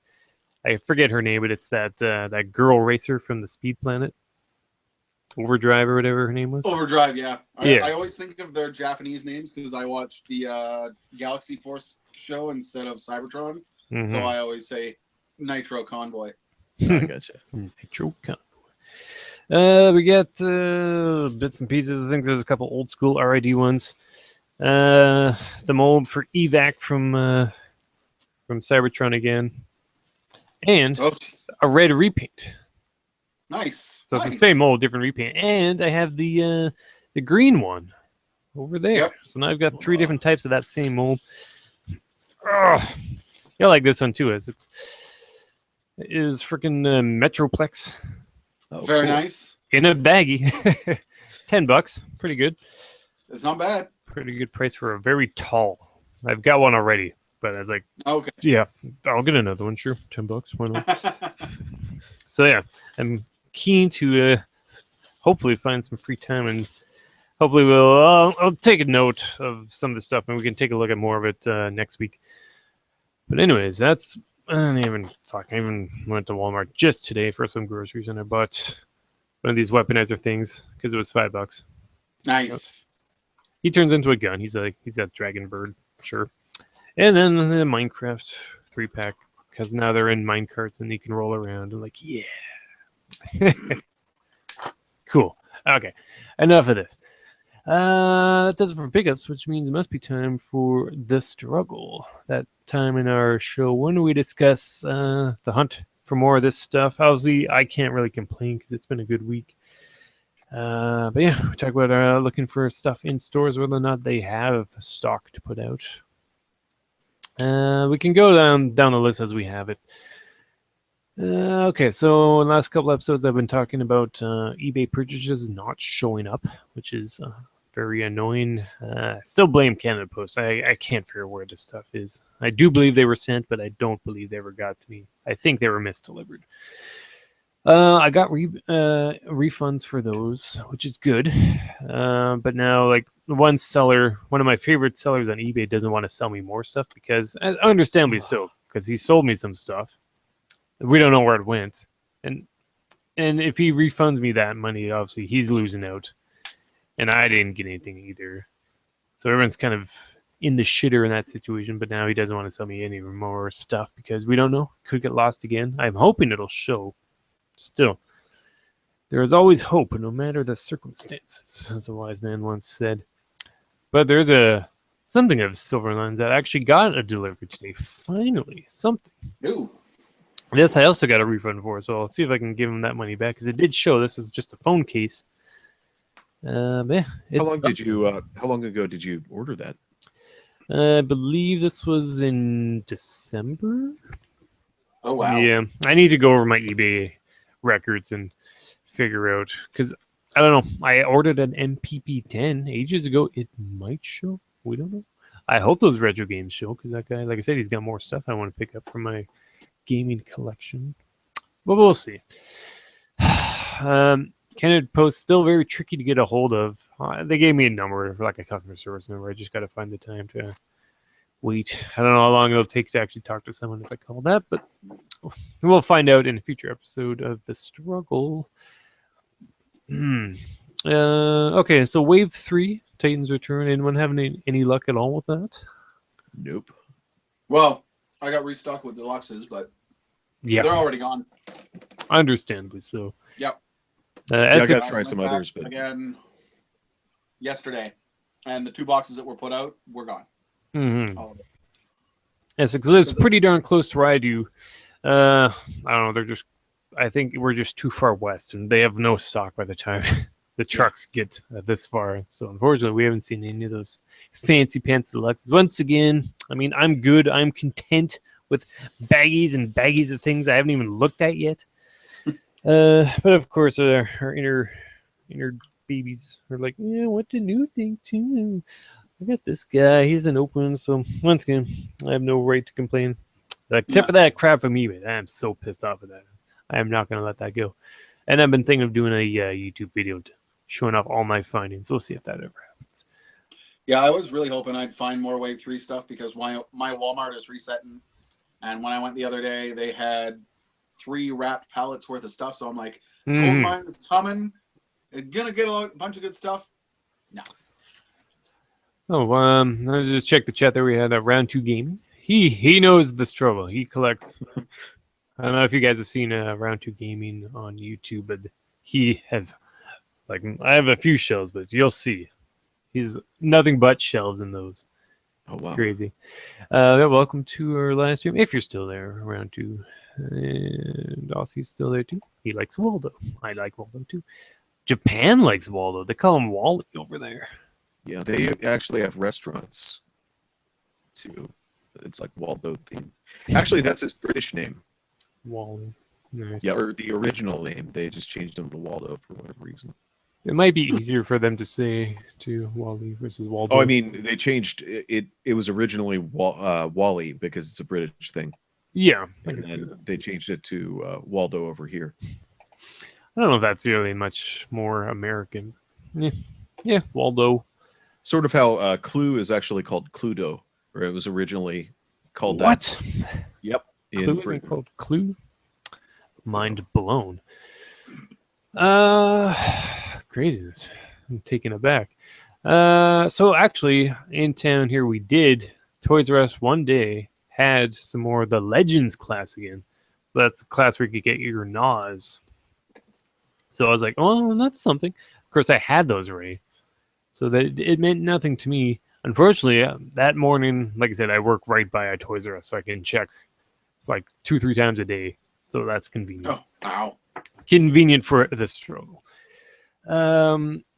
I forget her name, but it's that girl racer from the Speed Planet, Overdrive or whatever her name was. Overdrive, yeah. I always think of their Japanese names because I watched the Galaxy Force show instead of Cybertron. Mhm. So I always say Nitro Convoy. I gotcha. Nitro Convoy. We got bits and pieces. I think there's a couple old school RID ones. The mold for evac from Cybertron again, and Oh, a red repaint. nice. So it's nice. the same mold, different repaint. And I have the green one over there. Yep. So now I've got 3 different types of that same mold. Ugh. I like this one too. It is freaking Metroplex Oh, Very cool. nice. in a baggie. $10, pretty good. It's not bad. Pretty good price for a very tall. I've got one already, but I was like, Okay. yeah, I'll get another one. Sure, $10. Why not? So yeah, I'm keen to hopefully find some free time, and hopefully I'll take a note of some of the stuff, and we can take a look at more of it next week. But anyways, I even went to Walmart just today for some groceries, and I bought one of these weaponizer things because it was $5. Nice. He turns into a gun. He's that dragon bird, sure. And then the Minecraft 3-pack, because now they're in minecarts and you can roll around. I'm like, yeah. Cool. Okay, enough of this. That does it for pickups, which means it must be time for the struggle. That time in our show when we discuss the hunt for more of this stuff. Obviously, I can't really complain because it's been a good week. But yeah, we talk about looking for stuff in stores, whether or not they have stock to put out. We can go down the list as we have it. Okay, so in the last couple episodes, I've been talking about eBay purchases not showing up, which is very annoying. Still blame Canada Post. I can't figure where this stuff is. I do believe they were sent, but I don't believe they ever got to me. I think they were misdelivered. I got refunds for those, which is good. But now, like, one of my favorite sellers on eBay doesn't want to sell me more stuff because, understandably so, because he sold me some stuff. We don't know where it went. And if he refunds me that money, obviously he's losing out. And I didn't get anything either. So everyone's kind of in the shitter in that situation, but now he doesn't want to sell me any more stuff because we don't know. Could get lost again. I'm hoping it'll show. Still, there is always hope, no matter the circumstances, as a wise man once said. But there's something of silver linings that actually got a delivery today. Finally, something. Ooh. This I also got a refund for, so I'll see if I can give him that money back because it did show this is just a phone case. Yeah, How long ago did you order that? I believe this was in December. Oh, wow. Yeah, I need to go over my eBay records and figure out, because I don't know. I ordered an MPP-10 ages ago. It might show. We don't know. I hope those retro games show, because that guy, like I said, he's got more stuff I want to pick up from my gaming collection. But we'll see. Canada Post still very tricky to get a hold of. They gave me a number, like a customer service number. I just got to find the time to wait. I don't know how long it'll take to actually talk to someone if I call that, but we'll find out in a future episode of The Struggle. Okay, so Wave 3, Titans Return. Anyone having any luck at all with that? Nope. Well, I got restocked with deluxes, but Yeah, they're already gone. understandably so. Yep. I Essex, got tried some Went back others, but again yesterday, and the 2 boxes that were put out were gone. mhm. All of it. Essex lives pretty darn close to where I do. I don't know. I think we're just too far west, and they have no stock by the time the trucks get this far. So unfortunately, we haven't seen any of those fancy pants deluxes. Once again, I mean, I'm good. I'm content with baggies and baggies of things I haven't even looked at yet. But of course, our inner babies are like, yeah, what the new thing too? I got this guy. He isn't open, so once again, I have no right to complain. Except for that crap from eBay. I am so pissed off at that. I am not going to let that go. And I've been thinking of doing a YouTube video showing off all my findings. We'll see if that ever happens. Yeah, I was really hoping I'd find more Wave 3 stuff because my Walmart is resetting. And when I went the other day, they had 3 wrapped pallets worth of stuff. So I'm like, gold mine is coming. It's going to get a bunch of good stuff. No. Oh, I just checked the chat there. We had a round 2 gaming. he knows the struggle. He collects. I don't know if you guys have seen Round 2 Gaming on YouTube, but he has, like, I have a few shelves, but you'll see. He's nothing but shelves in those. Oh, It's wow. crazy. Welcome to our live stream. If you're still there, Round 2. And Aussie's still there too. He likes Waldo. I like Waldo too. Japan likes Waldo. They call him Wally over there. Yeah, they actually have restaurants too. It's like Waldo theme. Actually, that's his British name. Wally. Nice. Yeah, or the original name. They just changed him to Waldo for whatever reason. It might be easier for them to say to Wally versus Waldo. Oh, I mean, they changed it. It was originally Wally because it's a British thing. Yeah. And then they changed it to Waldo over here. I don't know if that's really much more American. Yeah, Waldo. Sort of how Clue is actually called Cluedo, or it was originally called what? That. Yep. Clue isn't called Clue? Mind blown. Craziness. I'm taken aback. So actually, in town here, we did Toys R Us one day had some more of the Legends class again. So that's the class where you could get your Nas. So I was like, oh, that's something. Of course, I had those already. So that it meant nothing to me. Unfortunately, that morning, like I said, I work right by a Toys R Us, so I can check like 2-3 times a day. So that's convenient. Oh, wow. Convenient for the struggle.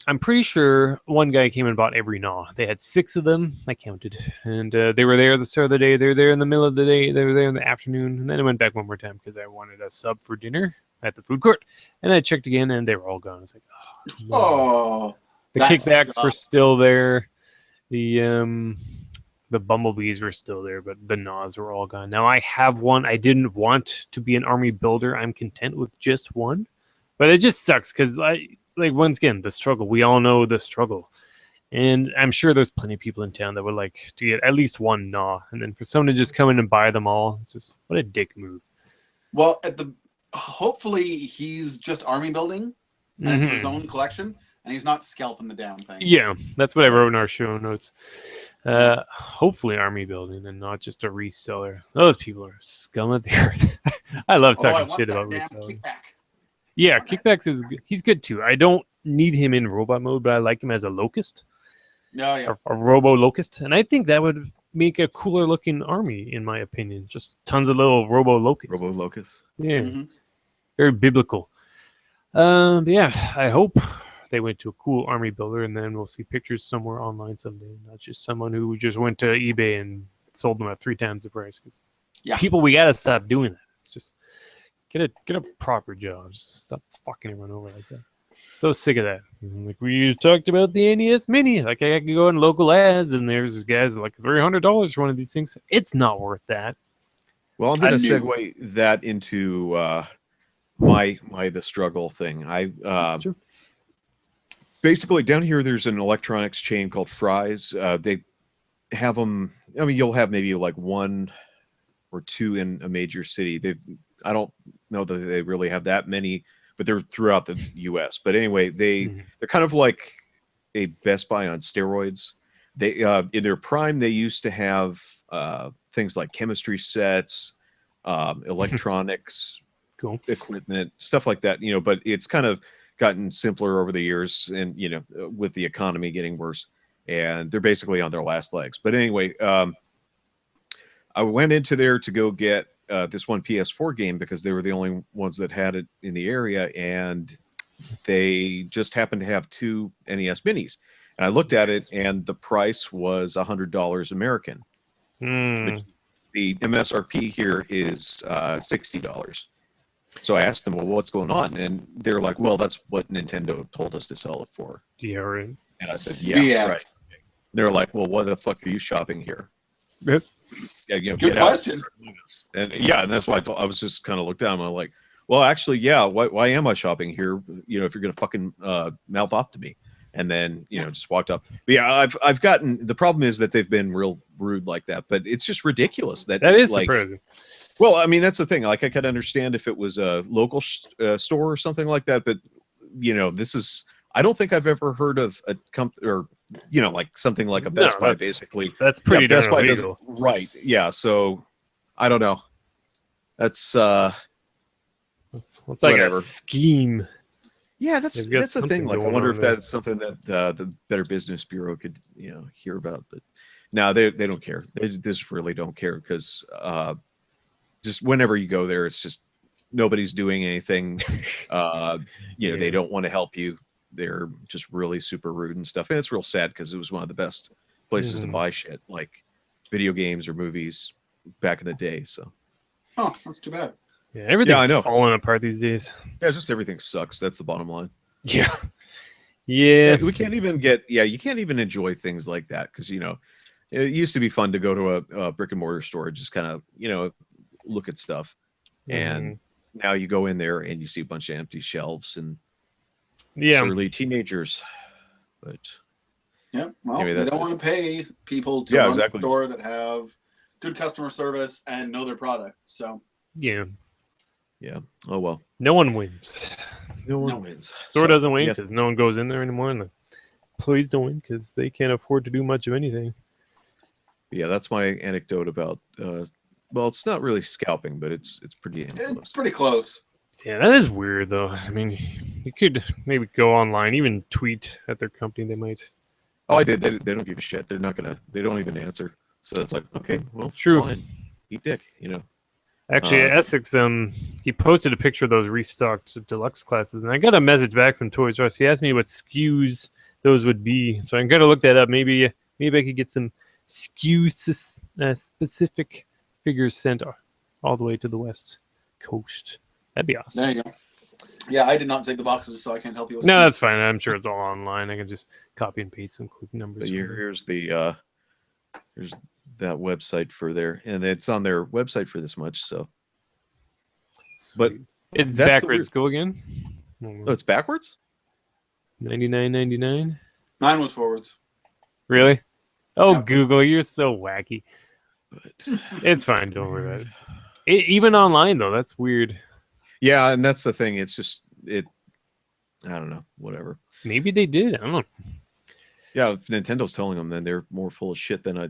I'm pretty sure one guy came and bought every gnaw. They had 6 of them. I counted. And they were there at the start of the day. They were there in the middle of the day. They were there in the afternoon. And then I went back one more time because I wanted a sub for dinner at the food court. And I checked again, and they were all gone. I was like, oh, no. Oh, The kickbacks were still there. The bumblebees were still there, but the gnaws were all gone. Now I have one. I didn't want to be an army builder. I'm content with just one. But it just sucks because once again, the struggle. We all know the struggle. And I'm sure there's plenty of people in town that would like to get at least one gnaw. And then for someone to just come in and buy them all, it's just what a dick move. Well, hopefully he's just army building and it's his own collection, and he's not scalping the damn thing. Yeah, that's what I wrote in our show notes. Hopefully army building and not just a reseller. Those people are scum of the earth. I love talking shit about resellers. Yeah, Kickbacks he's good too. I don't need him in robot mode, but I like him as a locust. Yeah. A robo locust. And I think that would make a cooler looking army, in my opinion. Just tons of little robo locusts. Robo locusts. Yeah. Very biblical. Yeah, I hope they went to a cool army builder, and then we'll see pictures somewhere online someday. Not just someone who just went to eBay and sold them at 3 times the price. Because people, we gotta stop doing that. It's just get a proper job. Just stop fucking everyone over like that. So sick of that. Like we talked about the NES Mini. Like I could go in local ads, and there's guys like $300 for one of these things. It's not worth that. Well, I'm going to segue that into the struggle thing. Sure. Basically down here, there's an electronics chain called Fry's. They have them. I mean, you'll have maybe like 1 or 2 in a major city. I don't know that they really have that many, but they're throughout the U.S. But anyway, they're kind of like a Best Buy on steroids. They in their prime, they used to have things like chemistry sets, electronics equipment, stuff like that. But it's kind of gotten simpler over the years, and with the economy getting worse, and they're basically on their last legs. But anyway, I went into there to go get this one PS4 game because they were the only ones that had it in the area, and they just happened to have 2 NES Minis. And I looked at it, and the price was $100 American. Which the MSRP here is $60. So I asked them, well, what's going on? And they're like, well, that's what Nintendo told us to sell it for. Yeah, right. And I said, yeah. Right. They're like, well, why the fuck are you shopping here? Yep. Yeah, good question. And that's why I was just kind of looked down. I'm like, well, actually, yeah. Why am I shopping here? If you're gonna fucking mouth off to me, and then just walked up. But yeah, I've gotten. The problem is that they've been real rude like that. But it's just ridiculous that is like. Surprising. Well, I mean, that's the thing. Like, I could understand if it was a local store or something like that. But this is. I don't think I've ever heard of a company or like something like a Best Buy. Basically, that's pretty darn Best Buy illegal. Right? Yeah. So I don't know. That's What's like whatever. a scheme. Yeah, that's the thing. Like, I wonder if there. that's something that the Better Business Bureau could hear about. But no, they don't care. They just really don't care because just whenever you go there, it's just nobody's doing anything. They don't want to help you. They're just really super rude and stuff. And it's real sad because it was one of the best places to buy shit, like video games or movies back in the day. So, oh, that's too bad. Yeah, everything's falling apart these days. Yeah, just everything sucks. That's the bottom line. Yeah. Yeah. We can't even you can't even enjoy things like that because, it used to be fun to go to a brick and mortar store, just kind of, look at stuff. And now you go in there and you see a bunch of empty shelves and surly teenagers. But yeah, well, anyway, they don't want to pay people to run a store that have good customer service and know their product. So yeah. Oh well. No one wins. No one wins. Store doesn't win because no one goes in there anymore, and the employees don't win because they can't afford to do much of anything. Yeah, that's my anecdote about. Well, it's not really scalping, but it's pretty. It's pretty close. Yeah, that is weird though. I mean, you could maybe go online, even tweet at their company. They might. Oh, I did. They don't give a shit. They're not gonna. They don't even answer. So it's like, okay, well, true. Fine. Eat dick, Actually, Essex, he posted a picture of those restocked deluxe classes, and I got a message back from Toys R Us. He asked me what SKUs those would be, so I'm gonna look that up. Maybe I could get some SKU specific figures sent all the way to the West Coast. That'd be awesome. There you go. Yeah, I did not save the boxes, so I can't help you with No, that's fine. I'm sure it's all online. I can just copy and paste some quick numbers. Here's that website for there, and it's on their website for this much. So, Sweet. But it's backwards. Go again. Oh, it's backwards. $99.99. Mine was forwards. Really? Oh, yep. Google, you're so wacky. But it's fine. Don't worry about it. Even online though, that's weird. Yeah, and that's the thing. It's just I don't know. Whatever. Maybe they did. I don't know. Yeah, if Nintendo's telling them, then they're more full of shit than I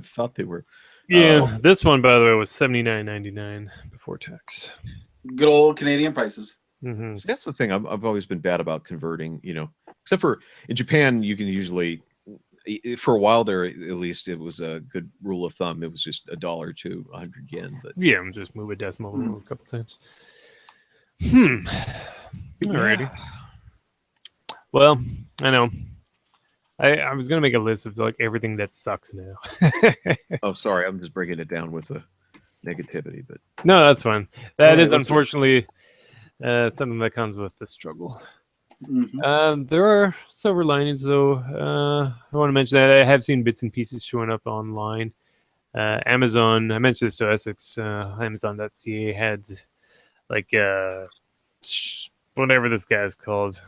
thought they were. Yeah, this one, by the way, was $79.99 before tax. Good old Canadian prices. Mm-hmm. See, that's the thing. I've always been bad about converting. Except for in Japan, you can usually, for a while there, at least, it was a good rule of thumb. It was just $1 to 100 yen. But yeah, just move a decimal a couple times. Alrighty. Yeah. Well, I know. I was gonna make a list of like everything that sucks now. Oh, sorry, I'm just breaking it down with the negativity, but no, that's fine. That is unfortunately something that comes with the struggle. Mm-hmm. There are silver linings, though. I want to mention that I have seen bits and pieces showing up online. Amazon, I mentioned this to Essex. Amazon.ca had like whatever this guy's called,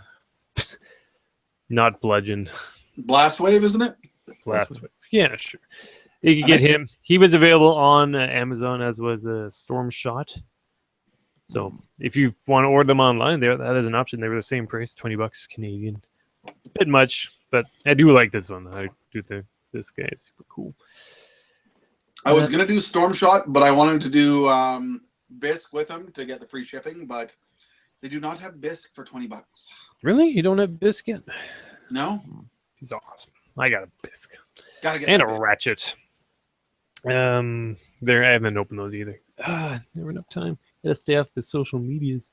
not Bludgeon. Blast Wave, isn't it? Blast Wave. Yeah, sure. You can get him. He was available on Amazon, as was Storm Shot. So if you want to order them online, that is an option. They were the same price, $20 Canadian. A bit much, but I do like this one. I do think this guy is super cool. I was gonna do Storm Shot, but I wanted to do Bisque with him to get the free shipping, but they do not have Bisque for $20. Really? You don't have Bisque yet? No. He's awesome. I got a Bisque. Gotta get and a Ratchet. I haven't opened those either. Never enough time. Gotta stay off the social medias.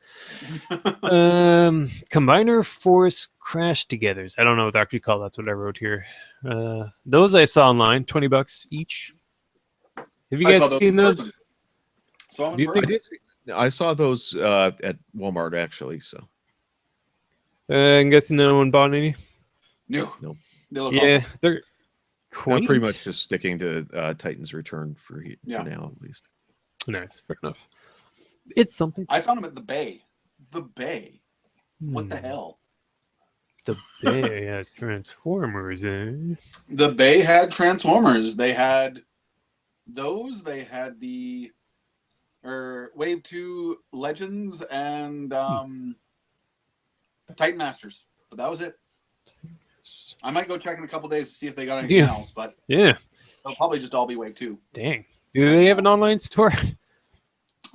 Combiner Force Crash Togethers. I don't know what they actually call that's what I wrote here. Those I saw online, $20 each. Have you guys seen those? Do you think I saw those at Walmart actually? So I'm guessing no one bought any. No. Yeah, they're quaint. I'm pretty much just sticking to Titan's Return for now, at least. Nice, fair enough. It's something. I found them at the Bay. The Bay. What the hell? The Bay has Transformers, eh? The Bay had Transformers. They had those. They had the Wave 2 Legends and Titan Masters. but that was it. I might go check in a couple days to see if they got anything else, but yeah, they'll probably just all be Wave 2. Dang. Do they have an online store?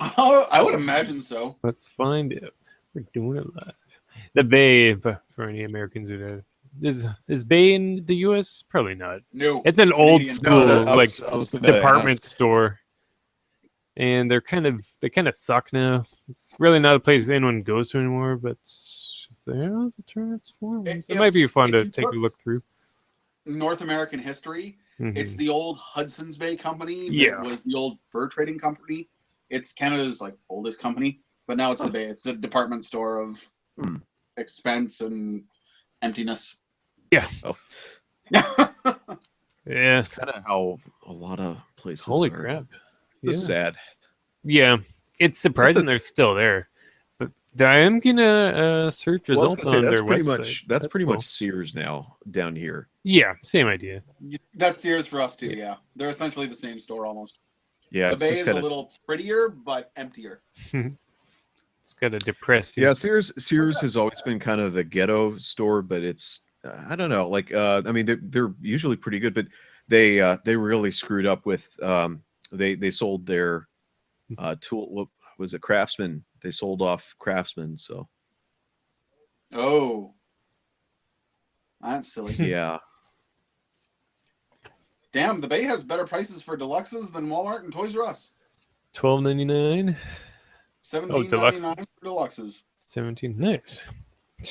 Oh, I would imagine so. Let's find it. We're doing it live. The Bay, for any Americans who know. Is Bay in the U.S.? Probably not. No. It's an old Canadian. school No, I was gonna department ask. store, and they kind of suck now. It's really not a place anyone goes to anymore. But they are the Transformers. It might be fun to take a look through. North American history. Mhm. It's the old Hudson's Bay Company. That Yeah. was the old fur trading company. It's Canada's like oldest company, but now it's the Bay. It's a department store of expense and emptiness. Yeah. Oh. Yeah. It's kind of how a lot of places Holy are. crap. It's sad. Yeah. It's surprising they're still there. But I am gonna search Well, I was results gonna say, on that's their pretty website. much that's pretty cool. much Sears now down here. Yeah, same idea. That's Sears for us too. Yeah, they're essentially the same store almost. Yeah, The it's Bay just is kind a of little prettier but emptier. It's got a depressed. yeah. Sears has always been kind of the ghetto store, but it's I don't know. Like I mean, they're usually pretty good, but they really screwed up with they sold their tool. What was it? Craftsman. They sold off Craftsman. So Oh, that's silly. yeah. Damn, the Bay has better prices for deluxes than Walmart and Toys R Us. $12.99. $17.99 for deluxes. 17. Nice.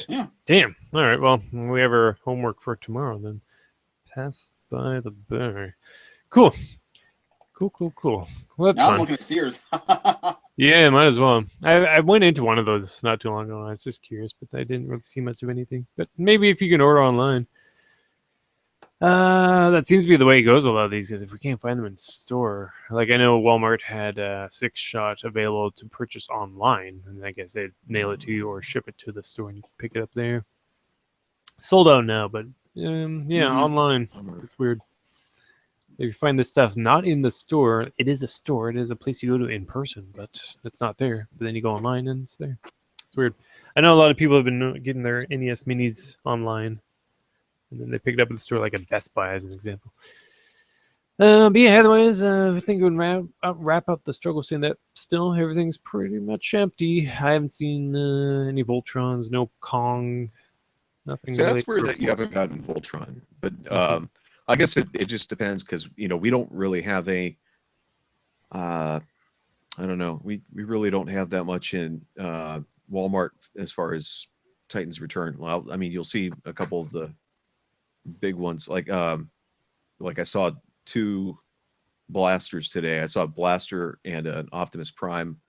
Yeah. Damn. All right. Well, we have our homework for tomorrow then. Pass by the bar. Cool. Well, that's Now I'm fun. looking at Sears. Yeah, might as well. I went into one of those not too long ago. I was just curious, but I didn't really see much of anything. But maybe if you can order online. That seems to be the way it goes a lot of these, because if we can't find them in store, like I know Walmart had a 6-shot available to purchase online, and I guess they'd mail it to you or ship it to the store and you can pick it up there. Sold out now, but online. It's weird. If you find this stuff not in the store, it is a store. It is a place you go to in person, but it's not there. But then you go online and it's there. It's weird. I know a lot of people have been getting their NES minis online, and then they pick it up at the store, like at Best Buy, as an example. But yeah, otherwise, I think it would wrap up the struggle, saying that still everything's pretty much empty. I haven't seen any Voltrons, no Kong, nothing. So really that's weird that you haven't gotten Voltron, but I guess it just depends, because we don't really have a I don't know, we really don't have that much in Walmart as far as Titan's Return. Well, I mean, you'll see a couple of the big ones, like I saw 2 blasters today. I saw a blaster and an Optimus Prime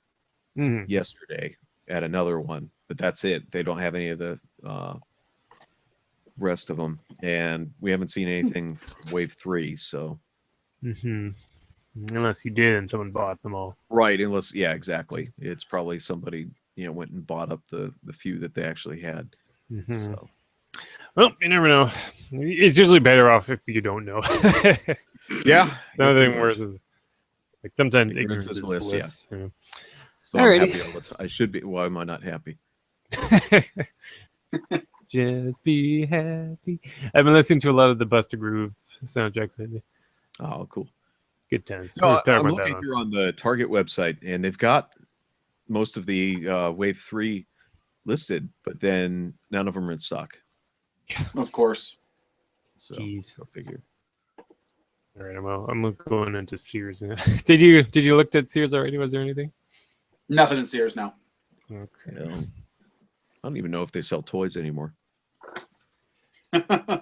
yesterday at another one, but that's it. They don't have any of the rest of them, and we haven't seen anything from Wave 3. So unless you did and someone bought them all, right? Unless, yeah, exactly. It's probably somebody went and bought up the few that they actually had. So well, you never know. It's usually better off if you don't know. yeah, Another thing worse is like sometimes Ignorance ignorance is is bliss, bliss. Yeah. So I'm Alrighty. happy all the time. I should be. Why am I not happy? Just be happy. I've been listening to a lot of the Busta Groove soundtracks lately. Oh, cool. Good times. No, We'll I'm talk about looking that here on the Target website, and they've got most of the Wave 3 listed, but then none of them are in stock. Of course. So Jeez. I'll figure. All right, I'm going into Sears. Did you look at Sears already? Was there anything? Nothing in Sears now. Okay. I don't even know if they sell toys anymore.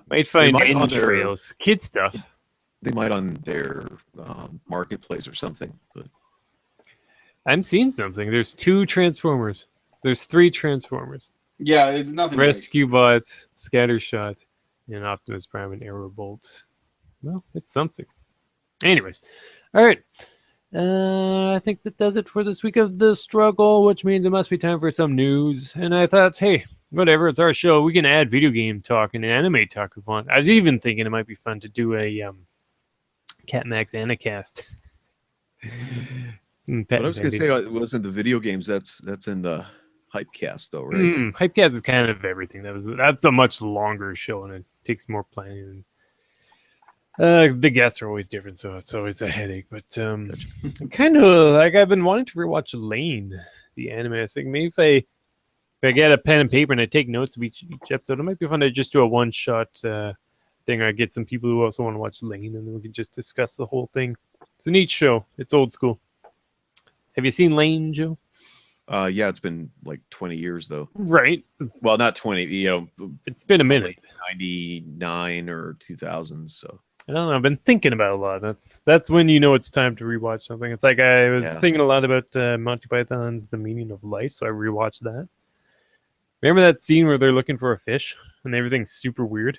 Might find might on end their- trails, kid stuff. They might on their marketplace or something. But I'm seeing something. There's 2 Transformers. There's 3 Transformers. Yeah, it's nothing. Rescue Bots, Scattershot, and Optimus Prime and Aerobolt. Well, it's something. Anyways, all right. I think that does it for this week of the struggle, which means it must be time for some news. And I thought, hey, whatever, it's our show. We can add video game talk and anime talk if we want. I was even thinking it might be fun to do a CAPMAX Anacast. But I was going to say, it wasn't the video games. That's in the Hypecast, though, right? Hypecast is kind of everything. That's a much longer show, and it takes more planning. The guests are always different, so it's always a headache. But kind of like I've been wanting to rewatch Lane, the anime. I think maybe if I get a pen and paper and I take notes of each episode, it might be fun to just do a one-shot thing. I get some people who also want to watch Lane, and then we can just discuss the whole thing. It's a neat show. It's old school. Have you seen Lane, Joe? Yeah, it's been like 20 years though. Right. Well, not 20. You know, it's been a minute. 99 or 2000s. So I don't know. I've been thinking about it a lot. That's when you know it's time to rewatch something. It's like I was thinking a lot about Monty Python's The Meaning of Life, so I rewatched that. Remember that scene where they're looking for a fish and everything's super weird?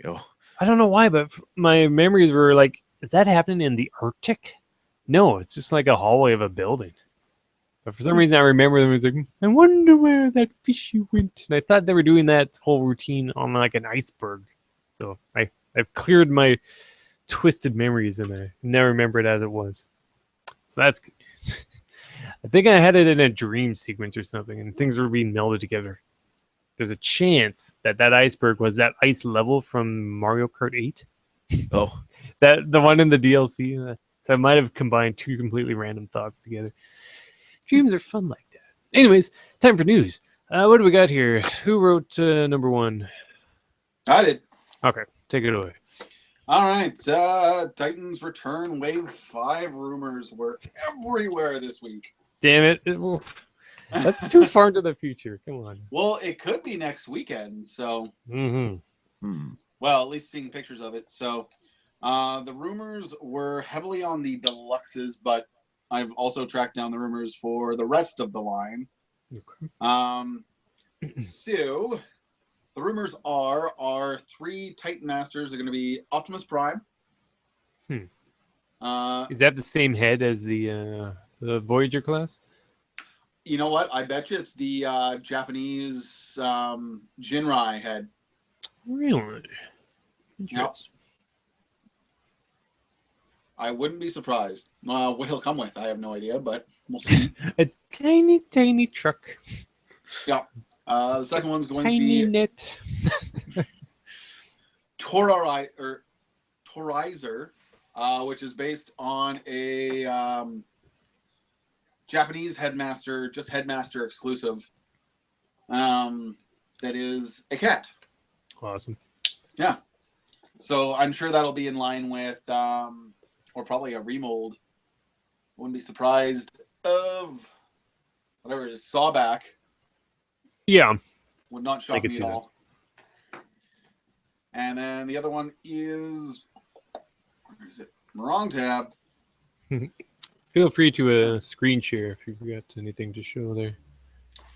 Oh. I don't know why, but my memories were like, is that happening in the Arctic? No, it's just like a hallway of a building. But for some reason, I remember them. It's like, I wonder where that fishy went. And I thought they were doing that whole routine on like an iceberg. So I've cleared my twisted memories and I now remember it as it was. So that's good. I think I had it in a dream sequence or something, and things were being melded together. There's a chance that iceberg was that ice level from Mario Kart 8. Oh, the one in the DLC. So I might have combined two completely random thoughts together. Dreams are fun like that. Anyways, time for news. What do we got here? Who wrote number one? I did. Okay, take it away. All right. Titans Return Wave 5 rumors were everywhere this week. Damn it. That's too far into the future. Come on. Well, it could be next weekend. So, well, at least seeing pictures of it. So, the rumors were heavily on the deluxes, but I've also tracked down the rumors for the rest of the line. Okay. So, the rumors are our 3 Titan Masters are going to be Optimus Prime. Is that the same head as the Voyager class? You know what? I bet you it's the Japanese Jinrai head. Really? Yep. I wouldn't be surprised. What he'll come with, I have no idea, but we'll see. A tiny, tiny truck. Yeah. The second one's going tiny to be net. Torizer, which is based on a Japanese headmaster, just headmaster exclusive. That is a cat. Awesome. Yeah. So I'm sure that'll be in line with, or probably a remold. Wouldn't be surprised of whatever it is, Sawback. Yeah. Would not shock me at all. And then the other one is, where is it? Wrong tab. Feel free to screen share if you've got anything to show there.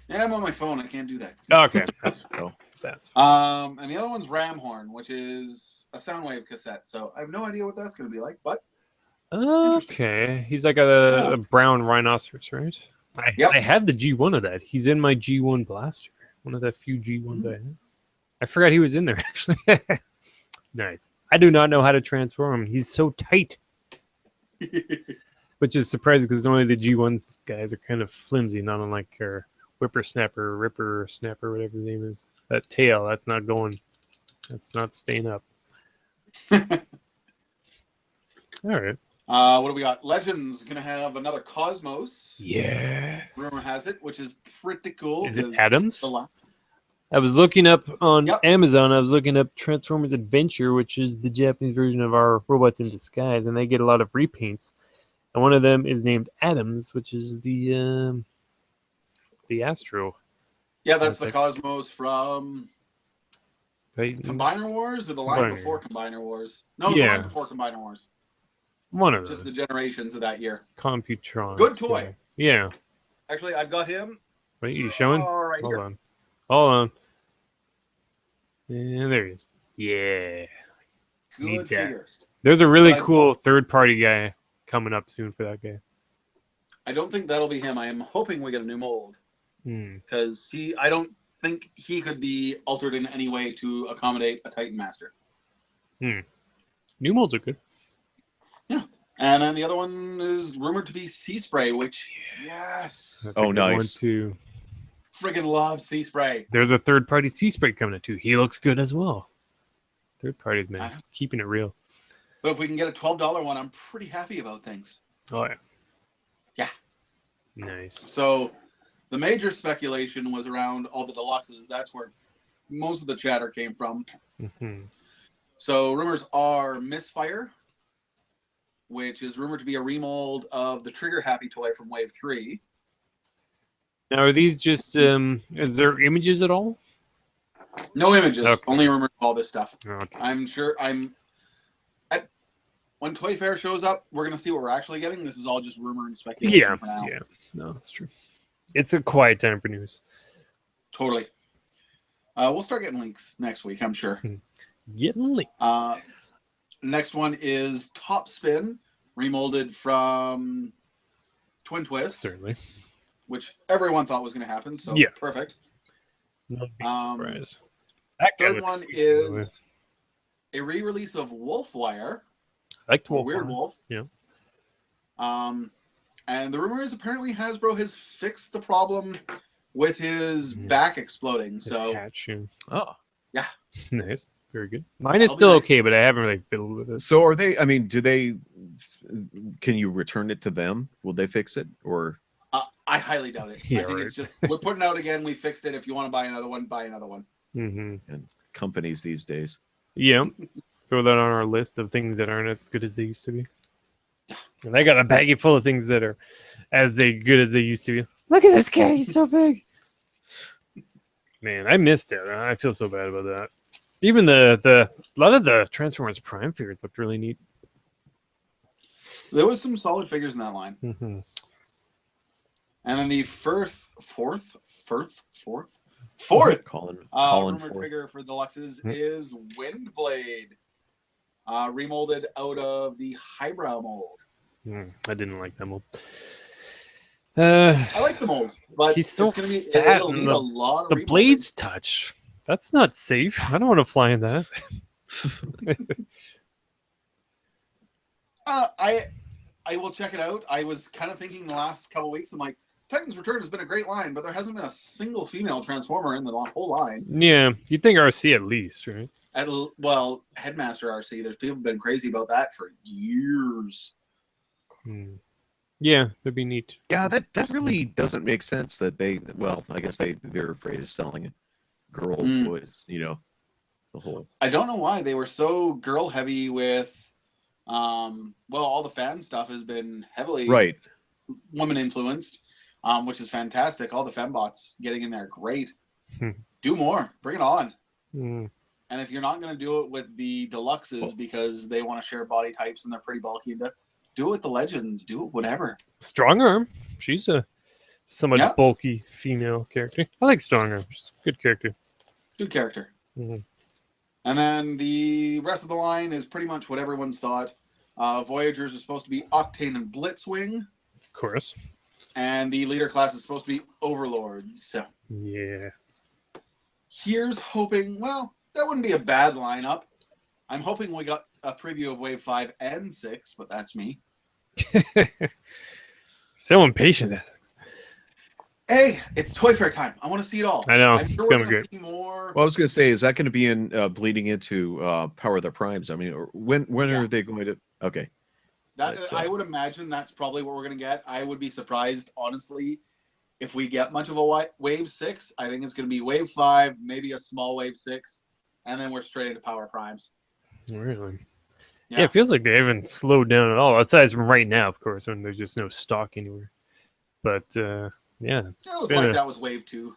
Yeah, I'm on my phone. I can't do that. Okay. That's fine. And the other one's Ramhorn, which is a Soundwave cassette. So I have no idea what that's going to be like, but okay. He's like a brown rhinoceros, right? I have the G1 of that. He's in my G1 blaster. One of the few G1s I have. I forgot he was in there, actually. Nice. I do not know how to transform him. He's so tight. Which is surprising because only the G1s guys are kind of flimsy, not unlike our Whippersnapper, Ripper Snapper, whatever his name is. That tail, that's not going. That's not staying up. All right. What do we got? Legends going to have another Cosmos. Yes. Rumor has it, which is pretty cool. Is it Adams? The last one. I was looking up on Amazon. I was looking up Transformers Adventure, which is the Japanese version of our Robots in Disguise, and they get a lot of repaints. And one of them is named Adams, which is the Astro. Yeah, that's the Cosmos from Combiner Wars or the line before Combiner Wars? No, it's the line before Combiner Wars. One of those. Just the generations of that year. Computron. Good toy. Yeah. Actually, I've got him. Wait, you showing? Right Hold here. on. Hold on. And there he is. Yeah. Good figure. There's a really cool third-party guy coming up soon for that guy. I don't think that'll be him. I am hoping we get a new mold. Because I don't think he could be altered in any way to accommodate a Titan Master. New molds are good. Yeah. And then the other one is rumored to be Sea Spray, which, yes. That's a good nice. one too. friggin' love Sea Spray. There's a third-party Sea Spray coming in too. He looks good as well. Third parties, I man, know. keeping it real. But if we can get a $12 one, I'm pretty happy about things. Oh yeah. Yeah. Nice. So the major speculation was around all the deluxes. That's where most of the chatter came from. Mm-hmm. So rumors are Misfire, which is rumored to be a remold of the Trigger Happy toy from Wave 3. Now, are these just, is there images at all? No images, Okay. only rumors of all this stuff. Okay. I'm sure when Toy Fair shows up, we're going to see what we're actually getting. This is all just rumor and speculation Yeah, for now. yeah. No, that's true. It's a quiet time for news. Totally. We'll start getting leaks next week, I'm sure. Getting leaks. Next one is Top Spin, remolded from Twin Twist, Certainly. which everyone thought was going to happen. So Yeah. perfect. No big surprise. Third one is a re-release of Wolfwire, I liked Weird Wolf. Wolf. Yeah. And the rumor is apparently Hasbro has fixed the problem with his back exploding. So Hatch, yeah. Oh, yeah, Nice. Very good. Mine is That'll be still nice. okay, but I haven't really fiddled with it. so are they? I mean, do they? Can you return it to them? Will they fix it or? I highly doubt it. Yeah, I think right. it's just we're putting out again. We fixed it. If you want to buy another one, buy another one. Mm-hmm. And companies these days. Yeah. Throw that on our list of things that aren't as good as they used to be. And I got a baggie full of things that are as good as they used to be. Look at this guy. He's so big. Man, I missed it. I feel so bad about that. Even the a lot of the Transformers Prime figures looked really neat. There was some solid figures in that line. Mm-hmm. And then the fourth Colin rumored Ford. figure for deluxes is Windblade, remolded out of the highbrow mold. I didn't like that mold. I like the mold, but He's so it's gonna be fat it'll and need a lot of the remolding. blades touch. That's not safe. I don't want to fly in that. I will check it out. I was kind of thinking the last couple weeks, I'm like, Titan's Return has been a great line, but there hasn't been a single female Transformer in the whole line. Yeah, you'd think RC at least, right? Well, Headmaster RC, there's people who've been crazy about that for years. Yeah, that'd be neat. Yeah, that really doesn't make sense. That they, well, I guess they're afraid of selling girl toys. You know, the whole. I don't know why they were so girl heavy with. Well, all the fan stuff has been heavily woman influenced, which is fantastic. All the fembots getting in there, great. Do more, bring it on. And if you're not going to do it with the deluxes because they want to share body types and they're pretty bulky, do it with the legends. Do it whatever. Strong Arm. She's a somewhat bulky female character. I like Strong Arm. She's a good character. Good character. And then the rest of the line is pretty much what everyone's thought. Voyagers are supposed to be Octane and Blitzwing. Of course. And the leader class is supposed to be Overlords. So yeah. Here's hoping, well, that wouldn't be a bad lineup. I'm hoping we got a preview of Wave 5 and 6, but that's me. So impatient, Essex. Hey, it's Toy Fair time. I want to see it all. I know. I'm It's sure gonna we're be gonna good. see more. Well, I was going to say, is that going to be in bleeding into Power of the Primes? I mean, when are they going to? Okay. I would imagine that's probably what we're going to get. I would be surprised, honestly, if we get much of a Wave 6. I think it's going to be Wave 5, maybe a small Wave 6, and then we're straight into Power Primes. Really? Yeah, it feels like they haven't slowed down at all. Aside from right now, of course, when there's just no stock anywhere. But yeah, it was like that with Wave 2.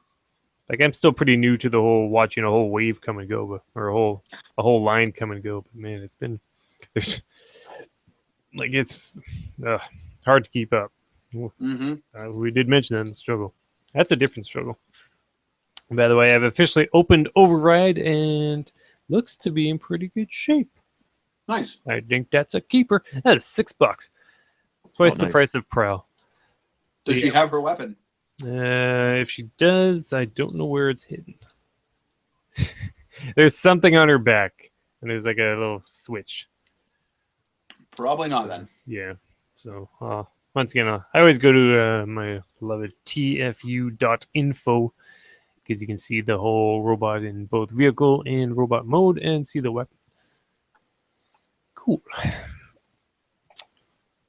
Like I'm still pretty new to the whole watching a whole wave come and go, or a whole line come and go. But man, it's been it's hard to keep up. We did mention that in the struggle. That's a different struggle. By the way, I've officially opened Override and looks to be in pretty good shape. Nice. I think that's a keeper. That's $6. Twice the price of Prowl. Does she have her weapon? If she does, I don't know where it's hidden. There's something on her back, and there's like a little switch. Probably not then. Yeah. So once again, I always go to my beloved tfu.info because you can see the whole robot in both vehicle and robot mode and see the weapon. Cool.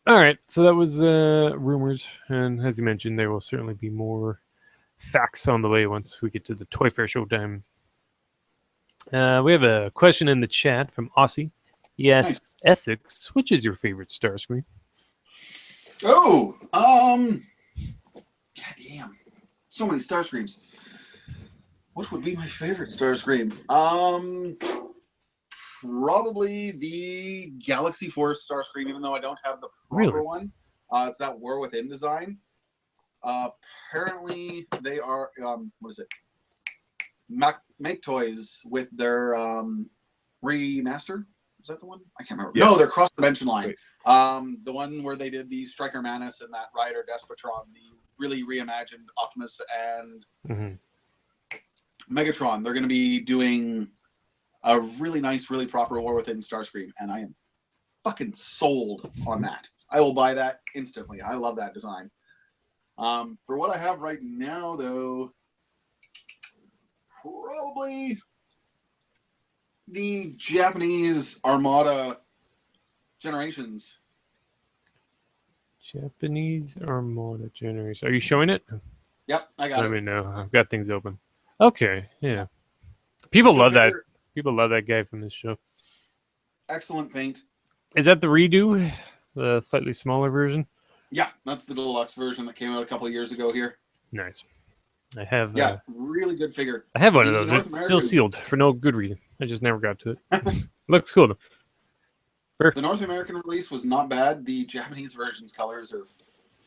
All right, so that was rumors, and as you mentioned, there will certainly be more facts on the way once we get to the Toy Fair showtime. We have a question in the chat from Aussie. He asks, Essex, which is your favorite Starscream? Oh, god damn, so many Starscreams. What would be my favorite Starscream? Probably the Galaxy Force Starscream, even though I don't have the proper one. It's that War Within design. Apparently, they are what is it? Make Toys with their remaster. Is that the one? I can't remember. Yeah. No, their Cross Dimension line. Right. The one where they did the Striker Manus and that Rider Despotron, the really reimagined Optimus and Megatron. They're going to be doing a really nice, really proper War Within Starscream, and I am fucking sold on that. I will buy that instantly. I love that design. For what I have right now, though, probably the Japanese Armada Generations. Japanese Armada Generations. Are you showing it? Yep, I got it. Let me know. I've got things open. Okay, yeah. People love that. People love that guy from this show. Excellent paint. Is that the redo? The slightly smaller version? Yeah, that's the deluxe version that came out a couple of years ago here. Nice. I have. Yeah, really good figure. I have one of those. It's still sealed for no good reason. I just never got to it. Looks cool though. The North American release was not bad. The Japanese version's colors are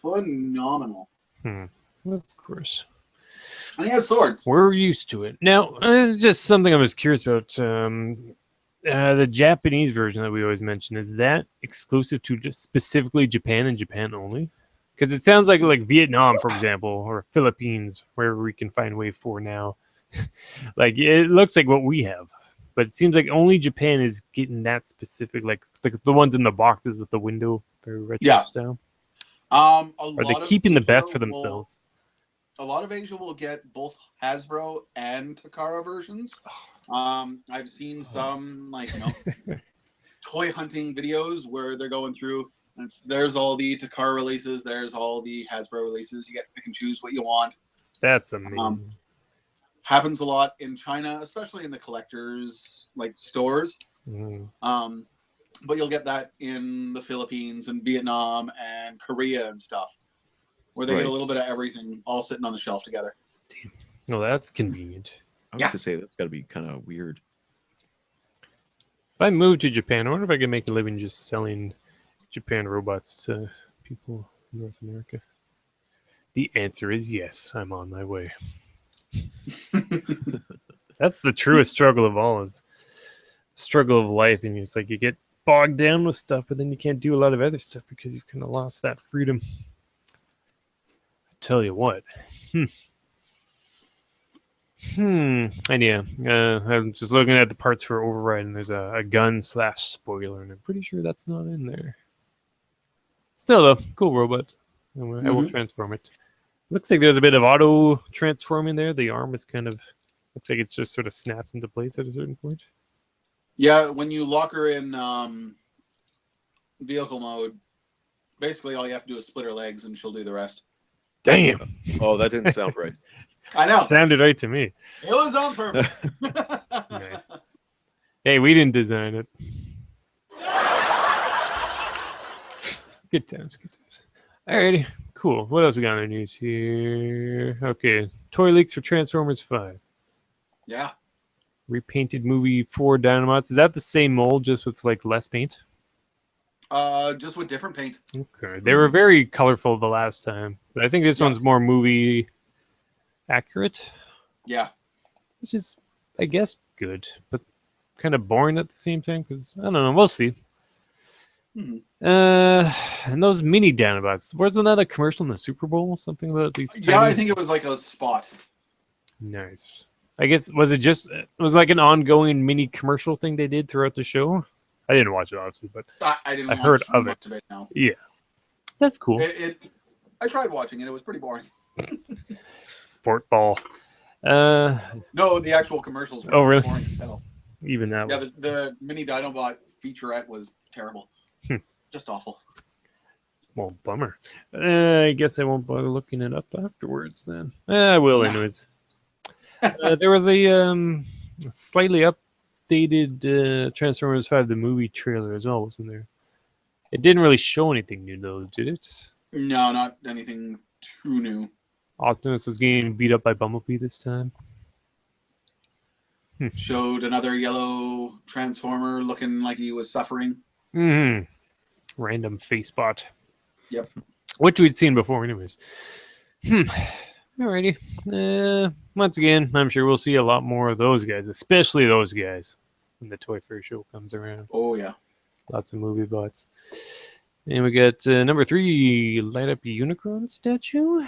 phenomenal. Of course. And he has swords. We're used to it. Now, just something I was curious about. The Japanese version that we always mention, is that exclusive to just specifically Japan and Japan only? Because it sounds like Vietnam, for example, or Philippines, wherever we can find Wave 4 now. Like, it looks like what we have. But it seems like only Japan is getting that specific, like the ones in the boxes with the window, very retro style. Are they keeping the best for themselves? A lot of Asia will get both Hasbro and Takara versions. I've seen some toy hunting videos where they're going through. There's all the Takara releases. There's all the Hasbro releases. You get to pick and choose what you want. That's amazing. Happens a lot in China, especially in the collectors stores. But you'll get that in the Philippines and Vietnam and Korea and stuff, where they get a little bit of everything all sitting on the shelf together. Damn. No, that's convenient. I was going to say, that's got to be kind of weird. If I moved to Japan, I wonder if I could make a living just selling Japan robots to people in North America. The answer is yes. I'm on my way. That's the truest struggle of all, is struggle of life. And it's like you get bogged down with stuff, but then you can't do a lot of other stuff because you've kind of lost that freedom. I tell you what. And yeah, I'm just looking at the parts for Override, and there's a gun/spoiler, and I'm pretty sure that's not in there. Still, though, cool robot. I will transform it. Looks like there's a bit of auto transforming there. The arm is kind of, looks like it just sort of snaps into place at a certain point. Yeah, when you lock her in vehicle mode, basically all you have to do is split her legs, and she'll do the rest. Damn. Oh, that didn't sound right. I know. Sounded right to me. It was on purpose. Nice. Hey, we didn't design it. Good times, good times. Alrighty, cool. What else we got in the news here? Okay, toy leaks for Transformers 5. Yeah. Repainted movie 4 Dynamax. Is that the same mold, just with less paint? Just with different paint. Okay, they were very colorful the last time, but I think this one's more movie accurate. Yeah, which is, I guess, good, but kind of boring at the same time, because I don't know. We'll see. And those mini Dinobots, wasn't that a commercial in the Super Bowl? Something about these? Yeah, I think it was like a spot. Nice. I guess it was like an ongoing mini commercial thing they did throughout the show. I didn't watch it, obviously, but I didn't. I heard of it. Now. Yeah. That's cool. I tried watching it. It was pretty boring. Sport ball. No, the actual commercials were really? boring as hell. Even that Yeah, one. the mini Dinobot featurette was terrible. Just awful. Well, bummer. I guess I won't bother looking it up afterwards then. I will anyways. There was a slightly updated Transformers 5 the movie trailer as well, wasn't there? It didn't really show anything new though, did it? No, not anything too new. Optimus was getting beat up by Bumblebee this time. Showed another yellow Transformer looking like he was suffering. Random face bot. Yep. Which we'd seen before anyways. Alrighty. Once again, I'm sure we'll see a lot more of those guys, especially those guys, when the Toy Fair show comes around. Oh, yeah. Lots of movie bots. And we got number 3, light up Unicron statue.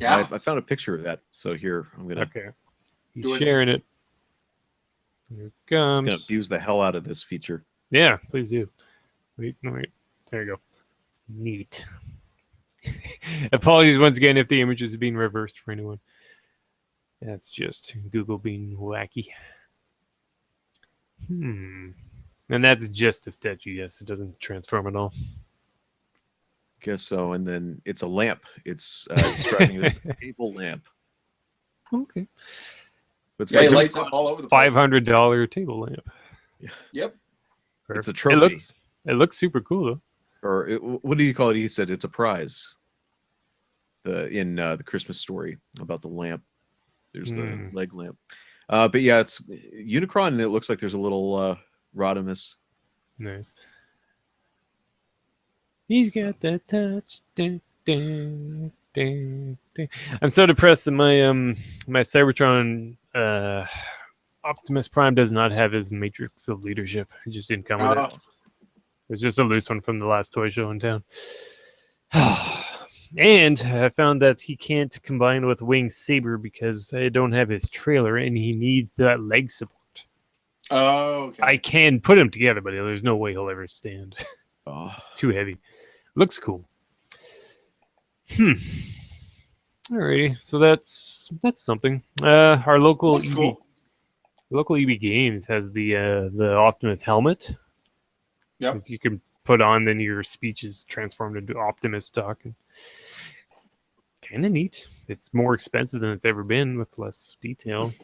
Yeah. I found a picture of that. So here, I'm going to Okay. He's sharing it. Here it comes. going to abuse the hell out of this feature. Yeah, please do. Wait. There you go. Neat. Apologies once again if the image is being reversed for anyone. That's just Google being wacky. And that's just a statue. Yes, it doesn't transform at all. Guess so. And then it's a lamp. It's describing it as a table lamp. Okay. But it's Yeah, got he lights up all over the place. $500 table lamp. Yep. It's a Perfect. trophy. It looks super cool though. Or what do you call it? He said it's a prize. In the Christmas story about the lamp. There's the leg lamp. But yeah, it's Unicron, and it looks like there's a little Rodimus. Nice. He's got that touch. Dun, dun, dun, dun. I'm so depressed that my Cybertron Optimus Prime does not have his Matrix of Leadership. It just didn't come with it. It's just a loose one from the last toy show in town. And I found that he can't combine with Wing Saber because I don't have his trailer and he needs that leg support. Oh, okay. I can put him together, but there's no way he'll ever stand. It's too heavy. Looks cool. Alrighty, so that's something. Our local Looks cool. local EB Games has the Optimus helmet. Yep. You can put on, then your speech is transformed into Optimus talk. Kind of neat. It's more expensive than it's ever been with less detail.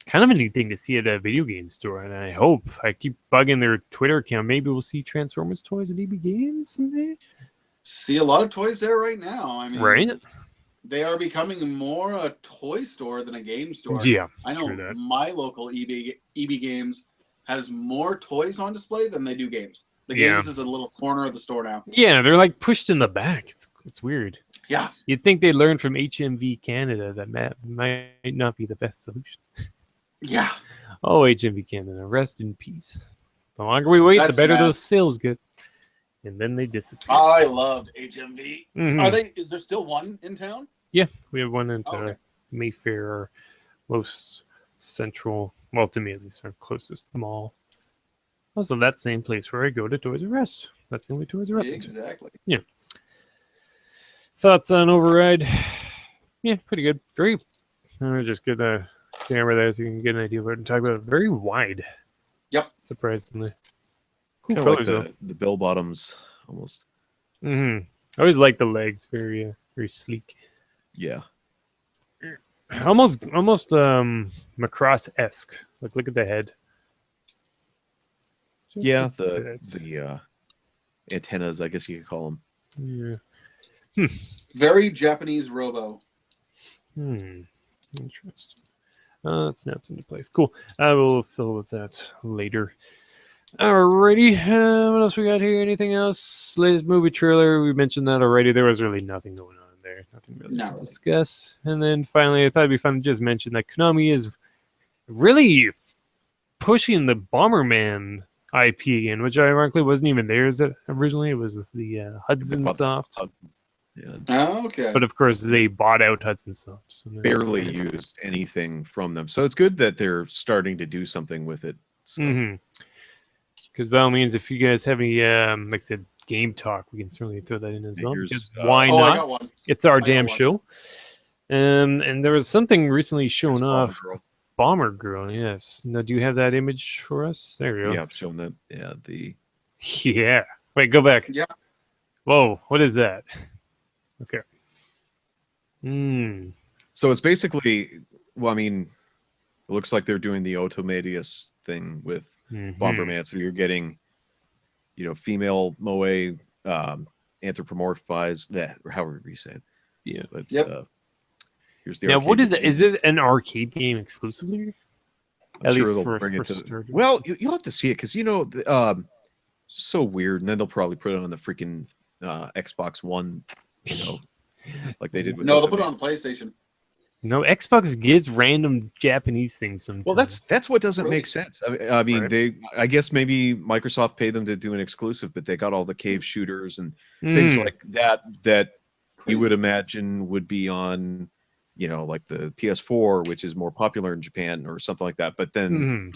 Kind of a neat thing to see at a video game store, and I keep bugging their Twitter account. Maybe we'll see Transformers toys at EB Games someday. See a lot of toys there right now. I mean, Right? They are becoming more a toy store than a game store. Yeah, I know my local EB Games has more toys on display than they do games. The games is a little corner of the store now. Yeah, they're like pushed in the back. It's weird. Yeah. You'd think they learned from HMV Canada that might not be the best solution. Yeah. Oh, HMV Canada, rest in peace. The longer we wait, the better those sales get. And then they disappear. I loved HMV. Mhm. Is there still one in town? Yeah, we have one in Okay. Mayfair, our most central, well, to me at least, our closest mall. Also, that same place where I go to Toys R Us. That's the only Toys R Us. Exactly. Yeah. Thoughts on Override? Yeah, pretty good. Very. I'm just get a camera there so you can get an idea of what I'm talking about. Very wide. Yep. Surprisingly. Cool Kind of like colors, the bell bottoms almost. I always like the legs. Very sleek. Yeah. Almost Macross-esque. Like, look at the head. Just Yeah, like the antennas, I guess you could call them. Yeah. Very Japanese robo. Interesting. It snaps into place. Cool. I will fill with that later. Alrighty. What else we got here? Anything else? Latest movie trailer. We mentioned that already. There was really nothing going on there. Nothing really to discuss. And then finally, I thought it'd be fun to just mention that Konami is really pushing the Bomberman IP again, which ironically wasn't even theirs originally. It was the Hudson Soft. Yeah. Oh, okay. But of course, they bought out Hudson Soft. So Barely used anything from them. So it's good that they're starting to do something with it. So. Because by all means, if you guys have any, like I said, game talk. We can certainly throw that in as And well. here's, Because why I not? got one. It's our I got damn one. show. And there was something recently shown Bomber off. Girl. Bomber Girl, yes. Now, do you have that image for us? There we go. Yeah, I'm showing that. Yeah, the Yeah. Wait, go back. Yeah. Whoa, what is that? Okay. So it's basically, well, I mean, it looks like they're doing the Automedius thing with Bomberman. So you're getting, female moe anthropomorphized, that, or however you say it. Yeah. But Yep. here's the Now, arcade what is it? machines. Is it an arcade game exclusively? I'm At sure least they'll for bring it to. starters. Well, you'll have to see it because so weird, and then they'll probably put it on the freaking Xbox One, like they did with. No, they'll put it Ultimate. on the PlayStation. No, Xbox gets random Japanese things sometimes. Well, that's what doesn't Really? make sense. I mean, Right. I guess maybe Microsoft paid them to do an exclusive, but they got all the cave shooters and things like that you would imagine would be on, like the PS4, which is more popular in Japan or something like that. But then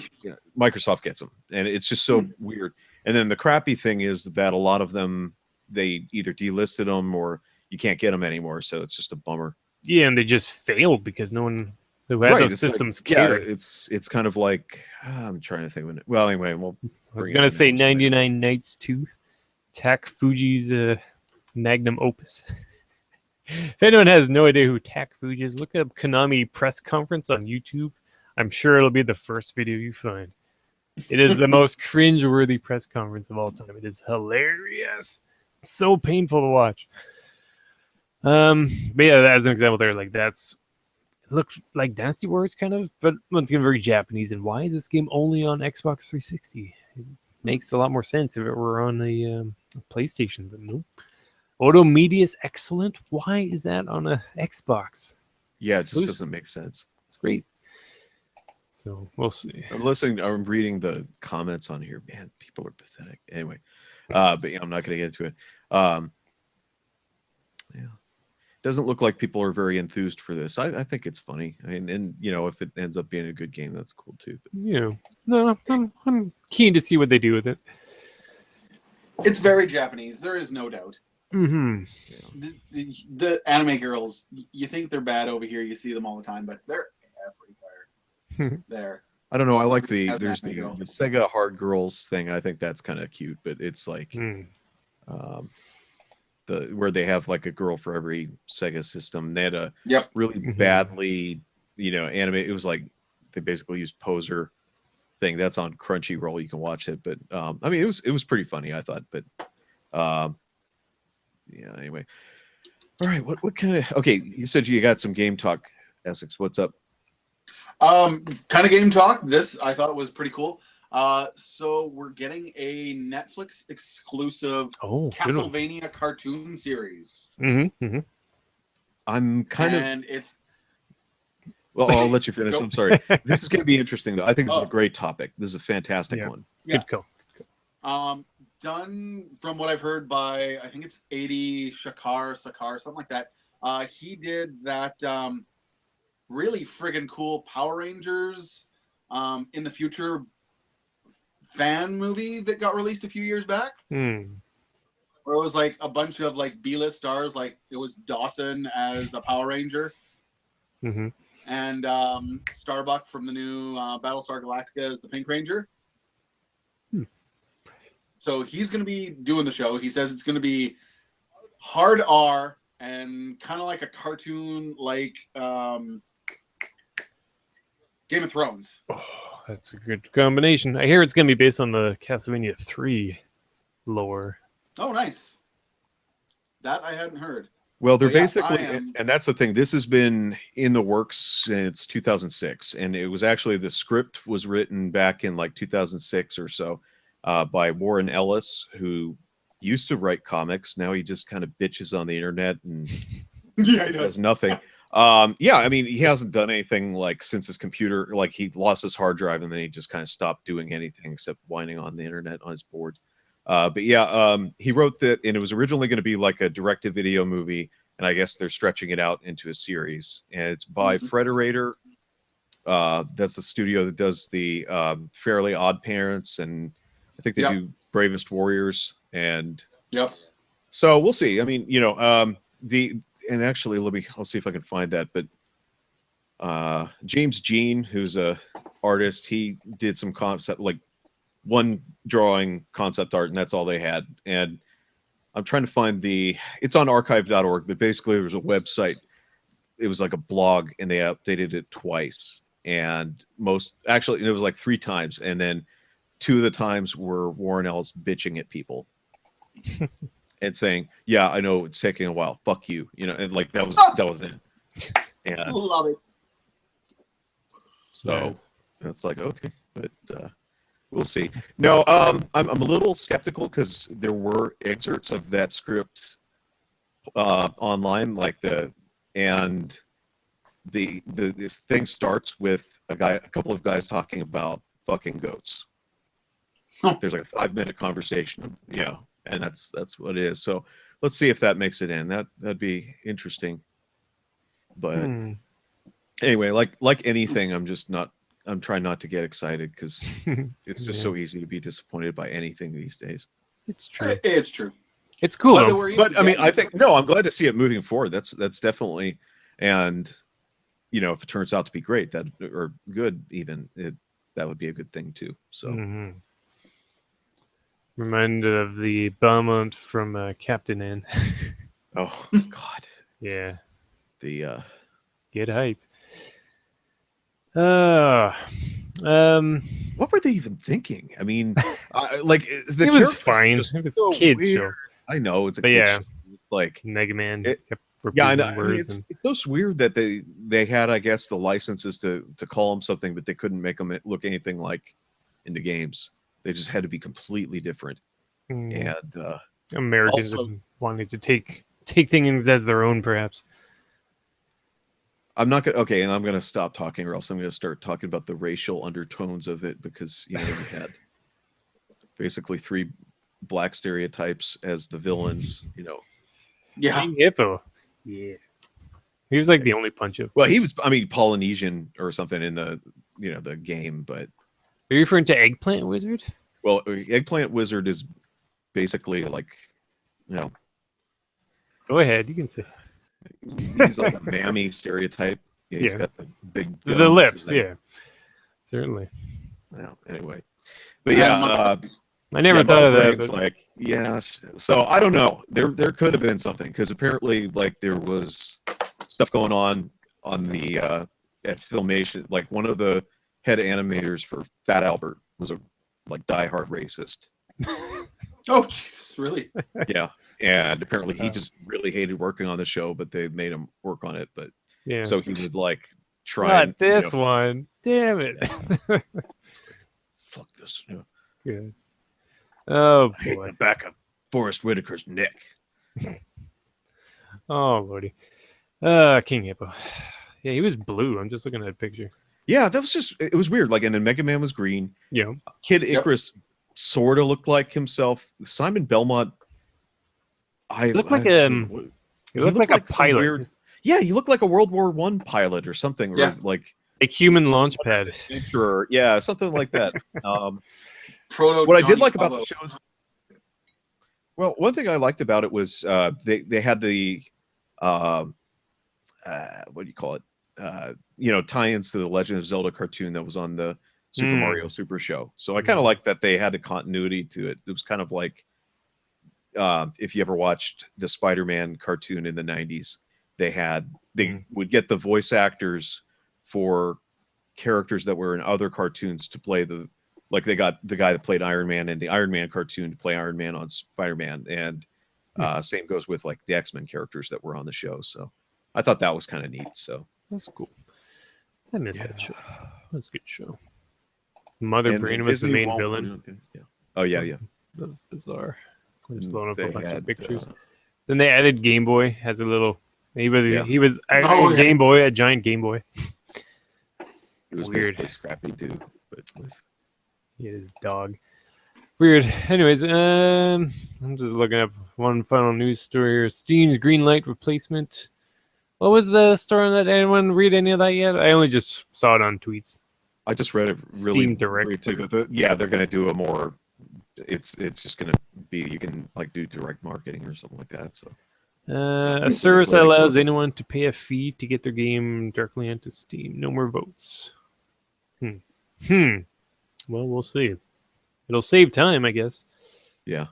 Microsoft gets them, and it's just so weird. And then the crappy thing is that a lot of them, they either delisted them or you can't get them anymore. So it's just a bummer. Yeah, and they just failed because no one who had those it's like- systems yeah, cared. it's kind of like I'm trying to think of it. Well, anyway, we'll. I was bring it gonna in say next time. 99 Nights 2, Tak Fuji's magnum opus. If anyone has no idea who Tak Fuji is, look up Konami press conference on YouTube. I'm sure it'll be the first video you find. It is the most cringe-worthy press conference of all time. It is hilarious, so painful to watch. But yeah, as an example, there, like that's looked like Dynasty Warriors kind of, but once again, very Japanese. And why is this game only on Xbox 360? It makes a lot more sense if it were on a PlayStation, but no. Auto Media is excellent. Why is that on a Xbox? Yeah, it just Exclusive. doesn't make sense. It's great. So we'll see. I'm reading the comments on here. Man, people are pathetic. Anyway, but yeah, I'm not going to get into it. Yeah, doesn't look like people are very enthused for this. I think it's funny. I mean, and if it ends up being a good game, that's cool too. But Yeah, no, I'm keen to see what they do with it. It's very Japanese. There is no doubt. Mm-hmm. The anime girls, you think they're bad over here. You see them all the time, but they're everywhere. There. I don't know. I like As there's anime the girl. Sega Hard Girls thing. I think that's kind of cute, but it's like where they have like a girl for every Sega system. They had a really badly, anime. It was like they basically used Poser thing. That's on Crunchyroll. You can watch it, but I mean, it was pretty funny, I thought. But yeah. Anyway, all right. What kind of? Okay, you said you got some game talk, Essex. What's up? Kind of game talk. This I thought was pretty cool. So we're getting a Netflix exclusive Castlevania cartoon series. I'm kind of. And it's. Well, I'll let you finish. Go. I'm sorry. This is going to be interesting, though. I think this is a great topic. This is a fantastic one. Good call. Done from what I've heard by I think it's 80 Sakar, something like that. He did that really friggin' cool Power Rangers in the future fan movie that got released a few years back. Where it was like a bunch of like B-list stars, like it was Dawson as a Power Ranger. And Starbuck from the new Battlestar Galactica as the Pink Ranger. So he's going to be doing the show. He says it's going to be hard R and kind of like a cartoon like Game of Thrones. Oh, that's a good combination. I hear it's going to be based on the Castlevania 3 lore. Oh, nice. That I hadn't heard. Well, they're So, yeah, basically, I am- and that's the thing. This has been in the works since 2006, and it was actually the script was written back in like 2006 or so by Warren Ellis, who used to write comics. Now he just kind of bitches on the internet and Yeah, he does does. nothing. Yeah, I mean, he hasn't done anything like since his computer, like he lost his hard drive and then he just kind of stopped doing anything except whining on the internet on his board. But yeah, he wrote that, and it was originally going to be like a direct-to-video movie, and I guess they're stretching it out into a series. And it's by Frederator. That's the studio that does the Fairly Odd Parents, and I think they do Bravest Warriors. And Yep. So we'll see. I mean, and actually, I'll see if I can find that. But James Jean, who's a artist, he did some concept, like one drawing concept art, and that's all they had. And I'm trying to find it's on archive.org, but basically there was a website. It was like a blog, and they updated it twice. And it was like 3 times. And then 2 of the times were Warren Ellis bitching at people and saying, yeah, I know it's taking a while. Fuck you. And like that was it. And Love it. so it's like, okay, but we'll see. No, I'm a little skeptical because there were excerpts of that script online, like this thing starts with a couple of guys talking about fucking goats. There's like a 5-minute conversation, and that's what it is. So let's see if that makes it in. That'd be interesting. But anyway, like anything, I'm trying not to get excited because it's just so easy to be disappointed by anything these days. It's true. It's true. It's cool. But I mean, I think I'm glad to see it moving forward. That's definitely, and if it turns out to be great, or good, even that would be a good thing too. So. Reminded of the Belmont from Captain N. Oh God. Yeah. The get hype. What were they even thinking? I mean, it was fine. It was so kids weird. show. I know it's a kids show. Like Mega Man kept yeah, I repeating know. I mean, words. it's just weird that they had, I guess, the licenses to call them something, but they couldn't make them look anything like in the games. They just had to be completely different. And Americans also, wanted to take things as their own, perhaps. I'm not gonna and I'm gonna stop talking, or else I'm gonna start talking about the racial undertones of it, because we had basically 3 black stereotypes as the villains. Yeah. King Hippo. Yeah. He was like the only punch-up. Well, he was, Polynesian or something in the the game, but are you referring to Eggplant Wizard? Well, Eggplant Wizard is basically like, Go ahead, you can say. He's like a mammy stereotype. Yeah, he's got the big the lips. Yeah, certainly. Well, anyway, but yeah, I never thought of that. It's like, so I don't know. There could have been something, because apparently, like, there was stuff going on the at Filmation. Like, one of the head animators for Fat Albert was a diehard racist. Oh Jesus, really? Yeah, and apparently he just really hated working on the show, but they made him work on it. But so he would try. Not this one. Damn it! Fuck this. Good. Oh boy. I hate the back of Forrest Whitaker's neck. Oh buddy. King Hippo. Yeah, he was blue. I'm just looking at a picture. Yeah, it was weird. Like, and then Mega Man was green. Yeah. Kid Icarus sort of looked like himself. Simon Belmont, he looked like a pilot. Weird, he looked like a World War I pilot or something. Yeah. Or like a human launch pad. Yeah, something like that. Proto what I did like about the show is, well, one thing I liked about it was they had the what do you call it? Tie-ins to the Legend of Zelda cartoon that was on the Super Mario Super Show. So I kind of like that they had a continuity to it. It was kind of like if you ever watched the Spider-Man cartoon in the 90s, they would get the voice actors for characters that were in other cartoons to play they got the guy that played Iron Man in the Iron Man cartoon to play Iron Man on Spider-Man. And same goes with like the X-Men characters that were on the show. So I thought that was kind of neat. So that's cool. I miss that show. That's a good show. Mother Brain was the main villain. Oh yeah. That was bizarre. I'm just throwing up a bunch of pictures. Then they added Game Boy. Has a little. He was a Game Boy, a giant Game Boy. It was weird. Scrappy too, but his dog. Weird. Anyways, I'm just looking up one final news story here. Steam's green light replacement. What was the story on that? Anyone read any of that yet? I only just saw it on tweets. I just read it really Steam Direct. too. They're going to do a more. It's just going to be you can like do direct marketing or something like that. So A service that allows anyone to pay a fee to get their game directly onto Steam. No more votes. Well, we'll see. It'll save time, I guess. yeah.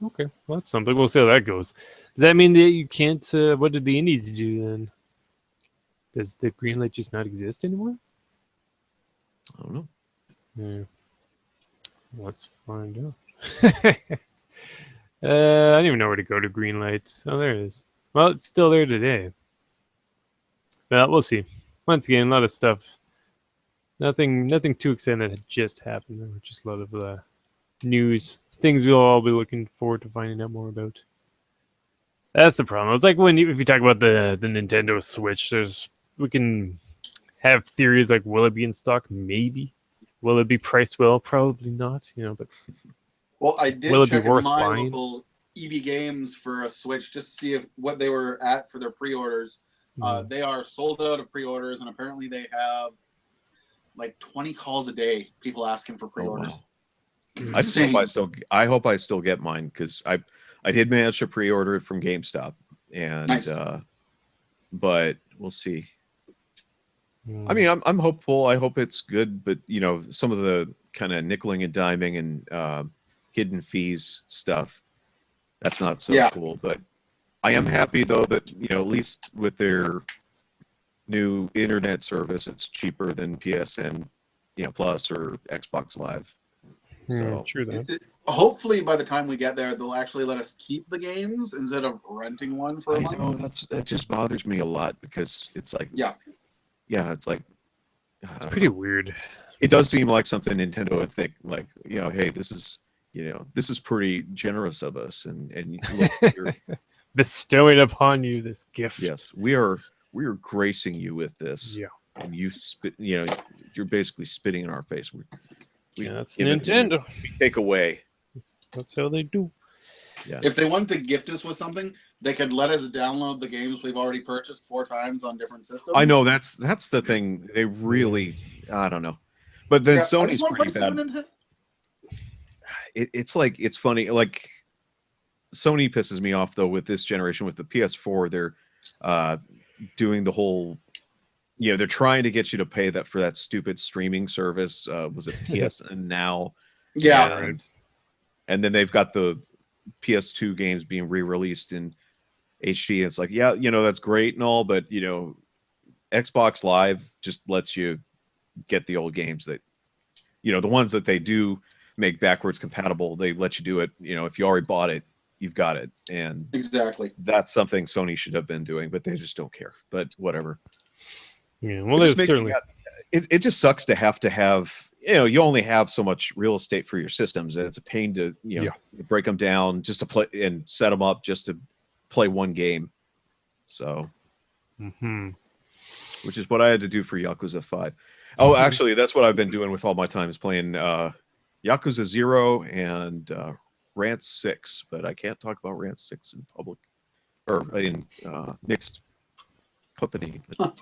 Okay, well, that's something. We'll see how that goes. Does that mean that you can't? What did the indies do then? Does the green light just not exist anymore? I don't know. Yeah. Let's find out. I don't even know where to go to green lights. Oh, there it is. Well, it's still there today. Well, we'll see. Once again, a lot of stuff. Nothing too exciting that had just happened. There were just a lot of news, things we'll all be looking forward to finding out more about. That's the problem. It's like if you talk about the Nintendo Switch, we can have theories like, will it be in stock? Maybe. Will it be priced well? Probably not. But well, I did will it be check in worth my buying? local EB Games for a Switch just to see what they were at for their pre-orders. They are sold out of pre-orders, and apparently they have like 20 calls a day. People asking for pre-orders. Oh, wow. I hope I still get mine because I did manage to pre-order it from GameStop, and nice. But we'll see. I mean, I'm hopeful. I hope it's good, but some of the kind of nickeling and diming and hidden fees stuff, that's not so cool. But I am happy though that at least with their new internet service, it's cheaper than PSN, Plus or Xbox Live. So true that. Hopefully, by the time we get there, they'll actually let us keep the games instead of renting one for a month. That just bothers me a lot because it's like it's like it's pretty weird. It does seem like something Nintendo would think, like, hey, this is pretty generous of us, and look, you're bestowing upon you this gift. Yes, we are gracing you with this. Yeah, and you spit. You're basically spitting in our face. That's Nintendo. We take away. That's how they do. Yeah. If they wanted to gift us with something, they could let us download the games we've already purchased 4 times on different systems. I know that's the thing. They really, I don't know, but then Sony's pretty bad. It's funny. Like Sony pisses me off though with this generation with the PS4. They're doing the whole. They're trying to get you to pay that for that stupid streaming service. Was it PSN Now? Yeah. And then they've got the PS2 games being re-released in HD. It's like, that's great and all, but Xbox Live just lets you get the old games that, the ones that they do make backwards compatible. They let you do it. If you already bought it, you've got it. And exactly, that's something Sony should have been doing, but they just don't care. But whatever. Yeah, well, there's certainly. It just sucks to have. You only have so much real estate for your systems, and it's a pain to break them down just to play and set them up just to play one game. So, which is what I had to do for Yakuza 5. Oh, actually, that's what I've been doing with all my time is playing Yakuza 0 and Rant 6, but I can't talk about Rant 6 in public or in mixed company. But...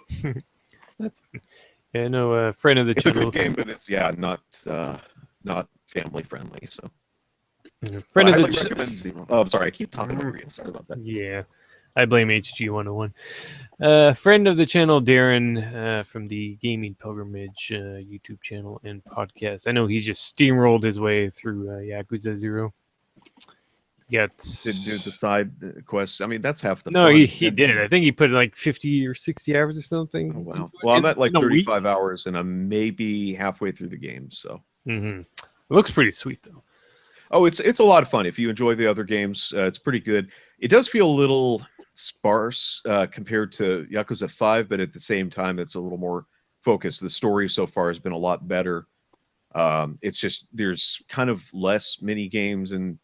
That's a friend of the it's channel. a good game, but it's not family friendly. So friend of the channel. Oh, I'm sorry, I keep talking over you. Sorry about that. Yeah, I blame HG 101. Friend of the channel, Darren from the Gaming Pilgrimage YouTube channel and podcast. I know he just steamrolled his way through Yakuza 0. Did do the side quests. I mean, that's half the no, fun. he did. I think he put like 50 or 60 hours or something. Oh, wow. Well, I'm at like 35 hours, and I'm maybe halfway through the game. So it looks pretty sweet, though. Oh, it's a lot of fun. If you enjoy the other games, it's pretty good. It does feel a little sparse compared to Yakuza 5, but at the same time, it's a little more focused. The story so far has been a lot better. It's just there's kind of less mini games and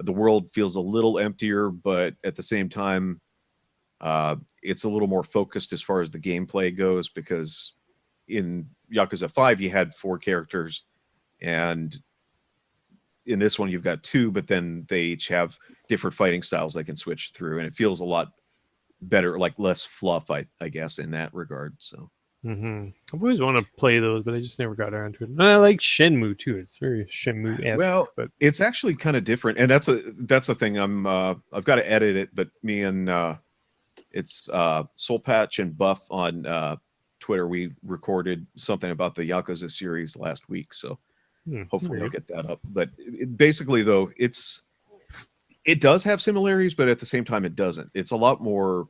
the world feels a little emptier, but at the same time, it's a little more focused as far as the gameplay goes, because in Yakuza 5, you had 4 characters, and in this one, you've got 2, but then they each have different fighting styles they can switch through, and it feels a lot better, like less fluff, I guess, in that regard. So I've always wanted to play those, but I just never got around to it. And I like Shenmue too. It's very Shenmue-esque. Well, but it's actually kind of different, and that's the thing. I've got to edit it, but me and it's Soul Patch and Buff on Twitter. We recorded something about the Yakuza series last week, so hopefully I'll get that up. But basically, though, it does have similarities, but at the same time, it doesn't. It's a lot more.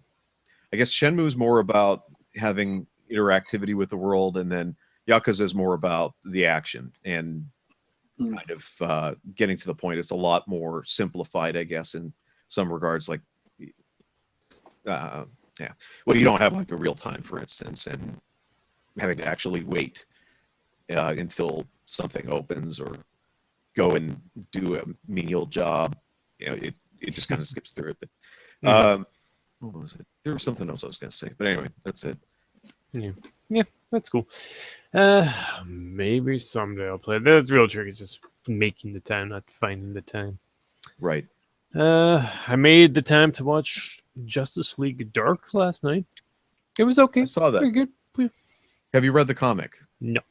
I guess Shenmue is more about having interactivity with the world, and then Yakuza is more about the action and kind of getting to the point. It's a lot more simplified, I guess, in some regards. Like, yeah, well, you don't have like the real time, for instance, and having to actually wait until something opens or go and do a menial job. It just kind of skips through it. But, what was it? There was something else I was going to say, but anyway, that's it. Yeah, that's cool. Maybe someday I'll play. That's real trick. It's just making the time, not finding the time. Right. I made the time to watch Justice League Dark last night. It was okay. I saw that. Pretty good. Yeah. Have you read the comic? No.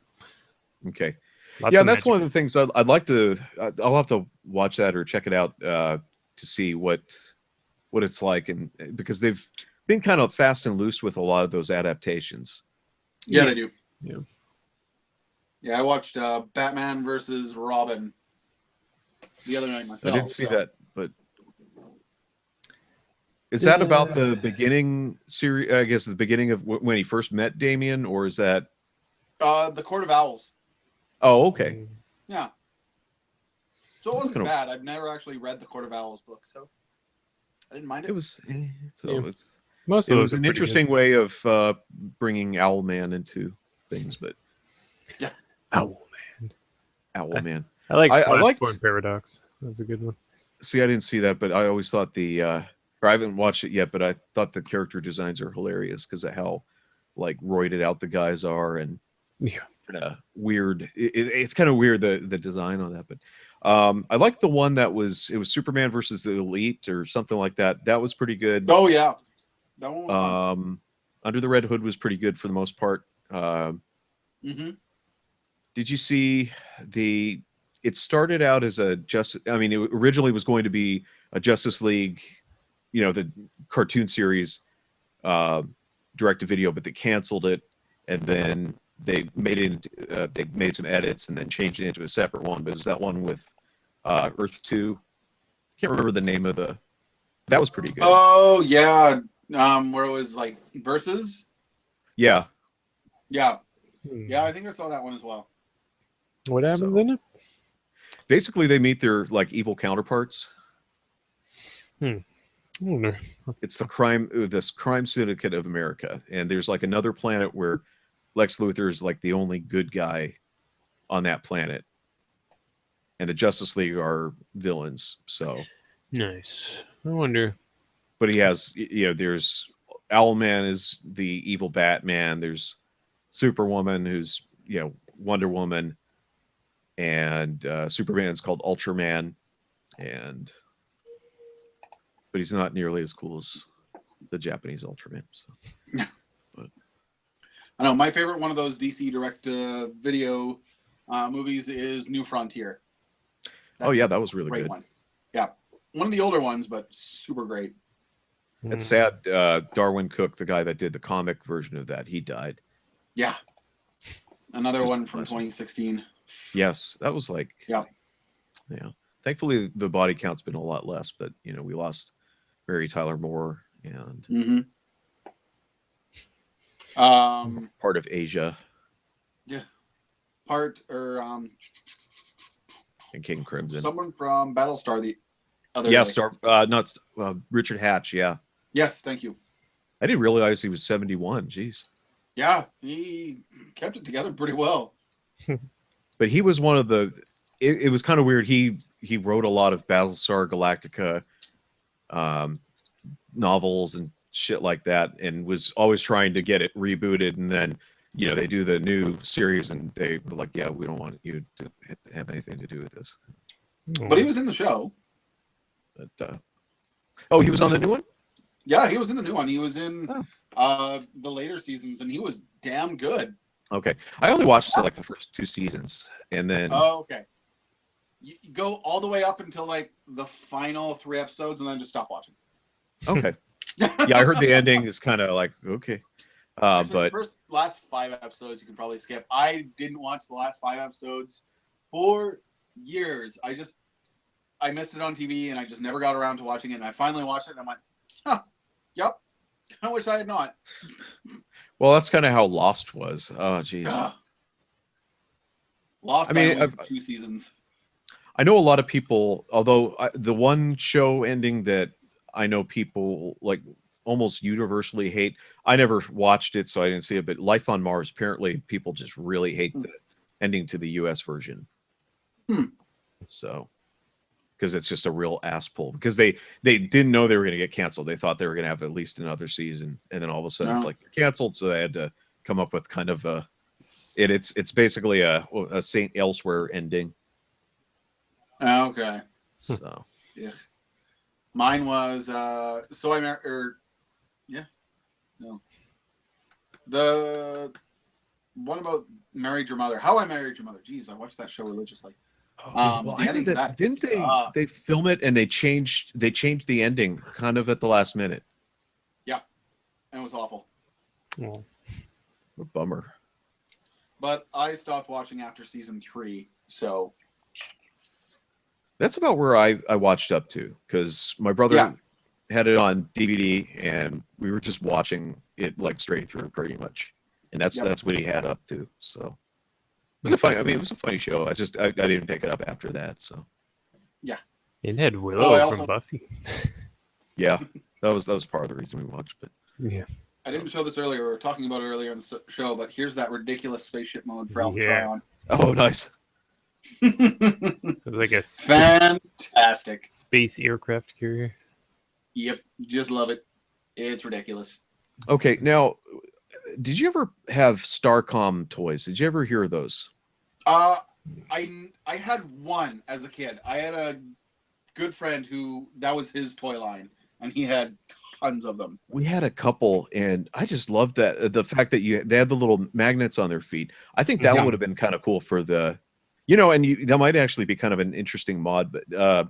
Okay. Lots yeah, of that's magic. one of the things I'd like to. I'll have to watch that or check it out to see what it's like, and because they've been kind of fast and loose with a lot of those adaptations. Yeah, they do. Yeah, I watched Batman versus Robin the other night myself. I didn't see that, but is that about the beginning series? I guess the beginning of when he first met Damian, or is that the Court of Owls? Oh, okay. Yeah. So it wasn't bad. I've never actually read the Court of Owls book, so I didn't mind it. It was most it of was those are an pretty interesting way of bringing Owlman into things, but yeah, Owlman. I like liked Flashpoint Paradox. That was a good one. See, I didn't see that, but I always thought or I haven't watched it yet, but I thought the character designs are hilarious because of how like roided out the guys are and weird. It's kind of weird the design on that, but I like the one that was Superman versus the Elite or something like that. That was pretty good. Oh yeah, that one was fun. Under the Red Hood was pretty good for the most part. Did you see it started out as it originally was going to be a Justice League, the cartoon series, direct to video, but they canceled it, and then they made it. They made some edits and then changed it into a separate one. But it was that one with Earth 2. Can't remember the name of that was pretty good. Oh yeah, where it was like versus. Yeah. Yeah, I think I saw that one as well. What happens in it? Basically, they meet their like evil counterparts. It's this crime syndicate of America, and there's like another planet where Lex Luthor is like the only good guy on that planet, and the Justice League are villains. So nice. I wonder. But he has, there's Owlman is the evil Batman. There's Superwoman, who's Wonder Woman, and Superman's called Ultraman, but he's not nearly as cool as the Japanese Ultraman. So. But I know my favorite one of those DC direct video movies is New Frontier. That was really good. One. Yeah, one of the older ones, but super great. It's sad. Darwin Cook, the guy that did the comic version of that, he died. Yeah. Another one from 2016. Yes, that was like. Yeah. Thankfully, the body count's been a lot less, but we lost Mary Tyler Moore and part of Asia. Yeah. And King Crimson. Someone from Battlestar the other day. Richard Hatch. Yeah. Yes, thank you. I didn't realize he was 71. Jeez. Yeah, he kept it together pretty well. But he was one of the. It was kind of weird. He wrote a lot of Battlestar Galactica novels and shit like that, and was always trying to get it rebooted. And then they do the new series, and they were like, "Yeah, we don't want you to have anything to do with this." But he was in the show. But he was on the new one. Yeah, he was in the new one. He was in the later seasons, and he was damn good. Okay, I only watched like the first 2 seasons, and then Oh, okay. You go all the way up until like the final 3 episodes, and then just stop watching. okay, yeah, I heard the ending is kind of like okay, Actually, but the last 5 episodes you can probably skip. I didn't watch the last 5 episodes for years. I missed it on TV, and I just never got around to watching it. And I finally watched it, and I went, "Huh, yep." I wish I had not. well, that's kind of how Lost was. Oh, geez. Lost. I mean, only 2 seasons. I know a lot of people, although the one show ending that I know people like almost universally hate, I never watched it, so I didn't see it, but Life on Mars, apparently people just really hate the ending to the US version. So, because it's just a real ass pull. Because they didn't know they were going to get canceled. They thought they were going to have at least another season, and then all of a sudden it's like they're canceled, so they had to come up with kind of a it's basically a Saint Elsewhere ending. Okay. So yeah, mine was so I married. The one about Married Your Mother. How I Married Your Mother. Jeez, I watched that show religiously. well, I heard that didn't they film it and they changed the ending kind of at the last minute. Yeah, it was awful. Well, a bummer. But I stopped watching after season 3, so that's about where I watched up to, because my brother had it on DVD and we were just watching it like straight through pretty much, and that's what he had up to. So it was it was a funny show. I didn't pick it up after that. So yeah, it had Willow from Buffy. Yeah, that was part of the reason we watched. But yeah, I didn't show this earlier. We were talking about it earlier in the show, but here's that ridiculous spaceship mode for Alpha Trion. Oh, nice. So it's like a fantastic space aircraft carrier. Yep, just love it. It's ridiculous. Okay, now, did you ever have Starcom toys? Did you ever hear of those? I had one as a kid. I had a good friend who that was his toy line, and he had tons of them. We had a couple, and I just loved that the fact that they had the little magnets on their feet. I think that would have been kind of cool for the, and that might actually be kind of an interesting mod. But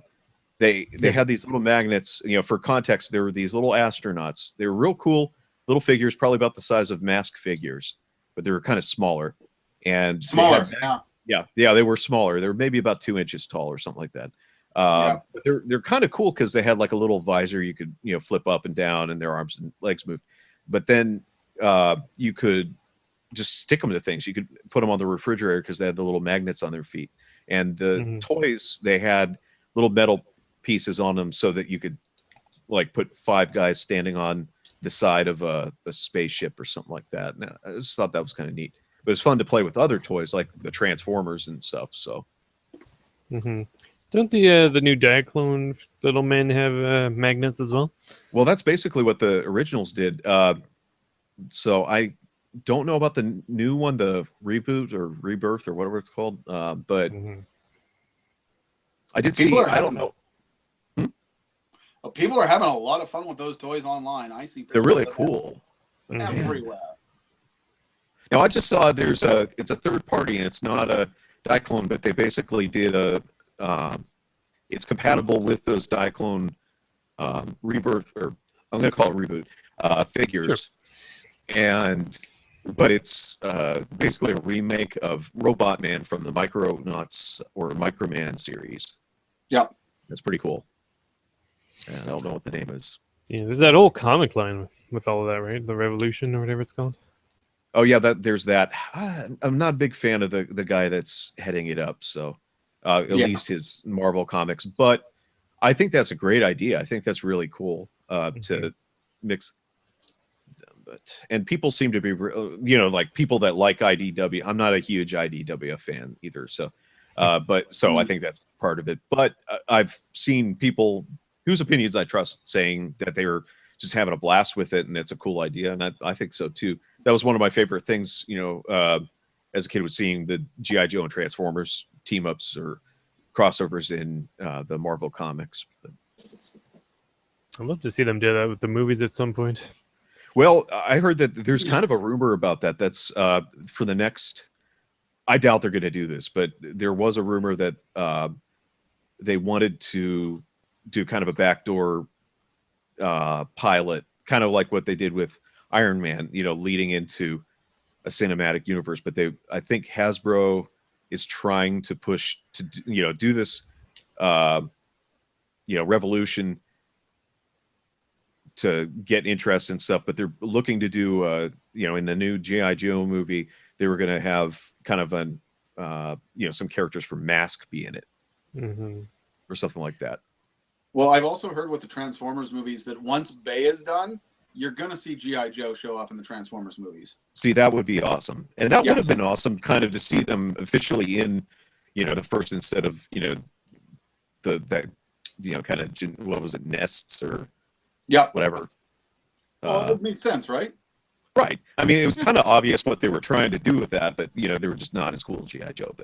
they had these little magnets. For context, there were these little astronauts. They were real cool little figures, probably about the size of mask figures, but they were kind of smaller. And smaller, they were smaller. They were maybe about 2 inches tall or something like that. But they're kind of cool because they had like a little visor you could flip up and down, and their arms and legs moved. But then you could just stick them to things. You could put them on the refrigerator because they had the little magnets on their feet. And the toys, they had little metal pieces on them so that you could like put 5 guys standing on the side of a spaceship or something like that. And I just thought that was kind of neat. But it's fun to play with other toys like the Transformers and stuff. So. Don't the new Diaclone little men have magnets as well? Well, that's basically what the originals did. So I don't know about the new one, the reboot or rebirth or whatever it's called. But I did see. I don't know. People are having a lot of fun with those toys online. I see. They're really cool. Everywhere. Now I just saw it's a third party, and it's not a Diaclone, but they basically did it's compatible with those Diaclone rebirth, or I'm going to call it reboot figures, but it's basically a remake of Robot Man from the Micronauts or Microman series. Yep, that's pretty cool. I don't know what the name is. Yeah, there's that old comic line with all of that, right? The Revolution or whatever it's called. Oh yeah, there's that. I'm not a big fan of the guy that's heading it up. So at least his Marvel comics, but I think that's a great idea. I think that's really cool to mix. And people seem to be, like people that like IDW. I'm not a huge IDW fan either. So, I think that's part of it. But I've seen people whose opinions I trust saying that they're just having a blast with it, and it's a cool idea, and I think so too. That was one of my favorite things, as a kid, was seeing the G.I. Joe and Transformers team ups or crossovers in the Marvel comics. But I'd love to see them do that with the movies at some point. Well, I heard that there's kind of a rumor about that. That's for the next. I doubt they're going to do this, but there was a rumor that they wanted to do kind of a backdoor pilot, kind of like what they did with Iron Man, leading into a cinematic universe. But I think Hasbro is trying to push to do this, revolution to get interest and stuff. But they're looking to do, in the new G.I. Joe movie, they were going to have kind of an, some characters from Mask be in it, or something like that. Well, I've also heard with the Transformers movies that once Bay is done, you're going to see G.I. Joe show up in the Transformers movies. See, that would be awesome. And that would have been awesome kind of to see them officially in, the first, instead of, that kind of, what was it, Nests or whatever. Well, it makes sense, right? Right. I mean, it was kind of obvious what they were trying to do with that, but, they were just not as cool as G.I. Joe.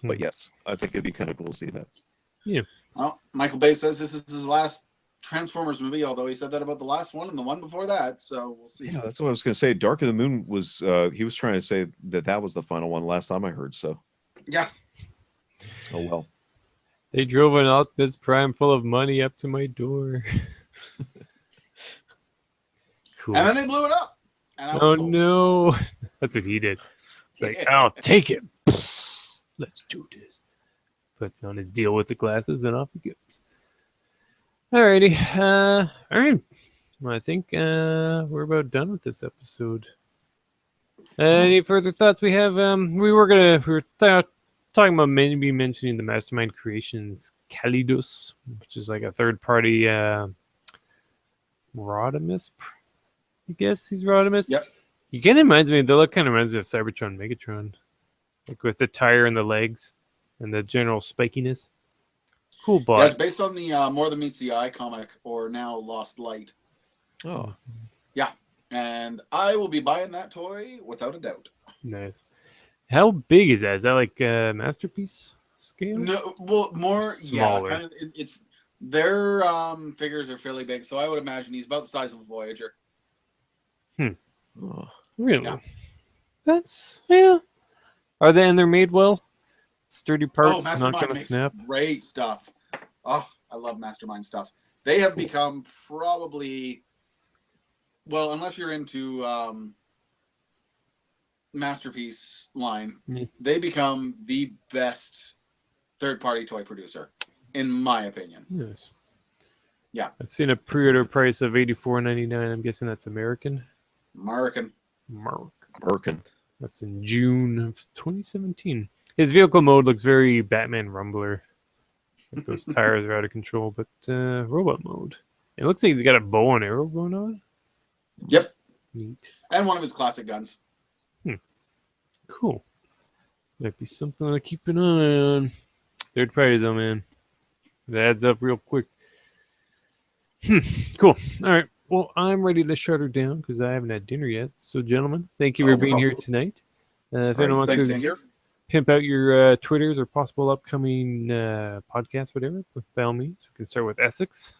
But yes, I think it'd be kind of cool to see that. Yeah. Well, Michael Bay says this is his last Transformers movie, although he said that about the last one and the one before that, so we'll see. Yeah, that's what I was going to say. Dark of the Moon was, he was trying to say that was the final one last time I heard, so. Yeah. Oh, well. They drove an Optimus Prime full of money up to my door. Cool. And then they blew it up. Oh, no. That's what he did. It's like, I'll take it. Let's do this. Puts on his deal with the glasses and off he goes. Alrighty. All right. Well, I think we're about done with this episode. Any further thoughts we have? We were talking about maybe mentioning the Mastermind Creations Kalidos, which is like a third-party Rodimus. I guess he's Rodimus. Yep. He kind of reminds me. The look kind of reminds me of Cybertron, Megatron, like with the tire and the legs and the general spikiness. Cool bot. Yeah, it's based on the More Than Meets the Eye comic, or now Lost Light. Oh. Yeah, and I will be buying that toy without a doubt. Nice. How big is that? Is that like Masterpiece scale? No, well, more smaller. Yeah, kind of, it's their figures are fairly big, so I would imagine he's about the size of a Voyager. Oh. Really? Yeah. That's Are they, and they're made well? Sturdy parts, not going to snap. Great stuff. Oh, I love Mastermind stuff. They have become probably, well, unless you're into Masterpiece line, they become the best third-party toy producer, in my opinion. Nice. Yeah. I've seen a pre-order price of $84.99. I'm guessing that's American. American. That's in June of 2017. His vehicle mode looks very Batman Rumbler. Like those tires are out of control, but robot mode. It looks like he's got a bow and arrow going on. Yep. Neat. And one of his classic guns. Cool. Might be something to keep an eye on. Third party though, man. It adds up real quick. Cool. All right. Well, I'm ready to shut her down because I haven't had dinner yet. So, gentlemen, thank you for being here tonight. If anyone wants to pimp out your Twitters or possible upcoming podcasts, whatever, by all means, we can start with Essex.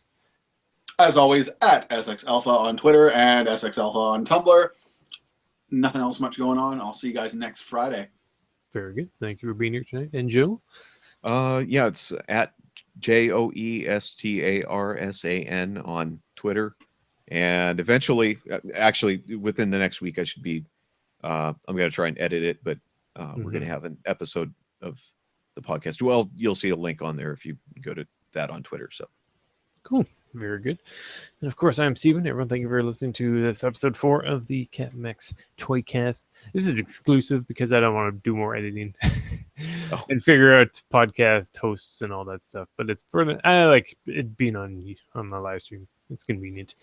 As always, at Essex Alpha on Twitter and Essex Alpha on Tumblr. Nothing else much going on. I'll see you guys next Friday. Very good. Thank you for being here tonight. And Joe? Yeah, it's at JOESTARSAN on Twitter. And eventually, actually, within the next week, I should be, I'm going to try and edit it, but we're going to have an episode of the podcast. Well, you'll see a link on there if you go to that on Twitter. So cool. Very good. And of course, I'm Steven. Everyone, thank you for listening to this episode 4 of the CAPMAX TOYCAST. This is exclusive because I don't want to do more editing and figure out podcast hosts and all that stuff. But it's I like it being on my live stream. It's convenient.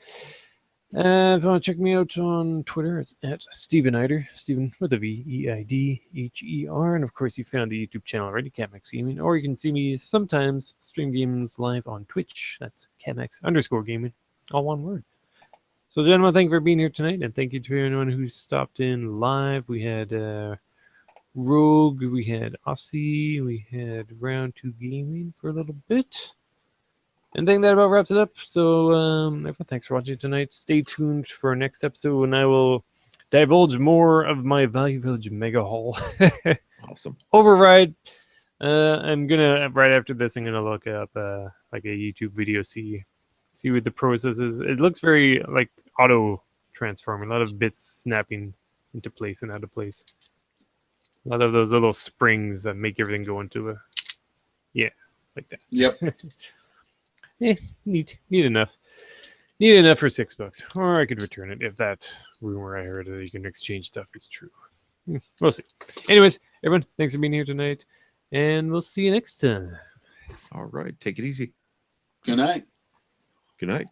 If you want to check me out on Twitter, it's at Steven Eider, Steven with a VEIDHER. And of course, you found the YouTube channel already, CAPMAX Gaming, or you can see me sometimes stream games live on Twitch. That's CAPMAX_gaming, all one word. So, gentlemen, thank you for being here tonight, and thank you to anyone who stopped in live. We had Rogue, we had Aussie, we had Round 2 Gaming for a little bit. And I think that about wraps it up. So, everyone, thanks for watching tonight. Stay tuned for our next episode when I will divulge more of my Value Village Mega Haul. Awesome. Override. I'm gonna right after this. I'm gonna look up like a YouTube video, see what the process is. It looks very like auto transforming. A lot of bits snapping into place and out of place. A lot of those little springs that make everything go into a like that. Yep. Neat enough. Neat enough for $6, or I could return it if that rumor I heard that you can exchange stuff is true. We'll see. Anyways, everyone, thanks for being here tonight, and we'll see you next time. All right. Take it easy. Good night. Good night.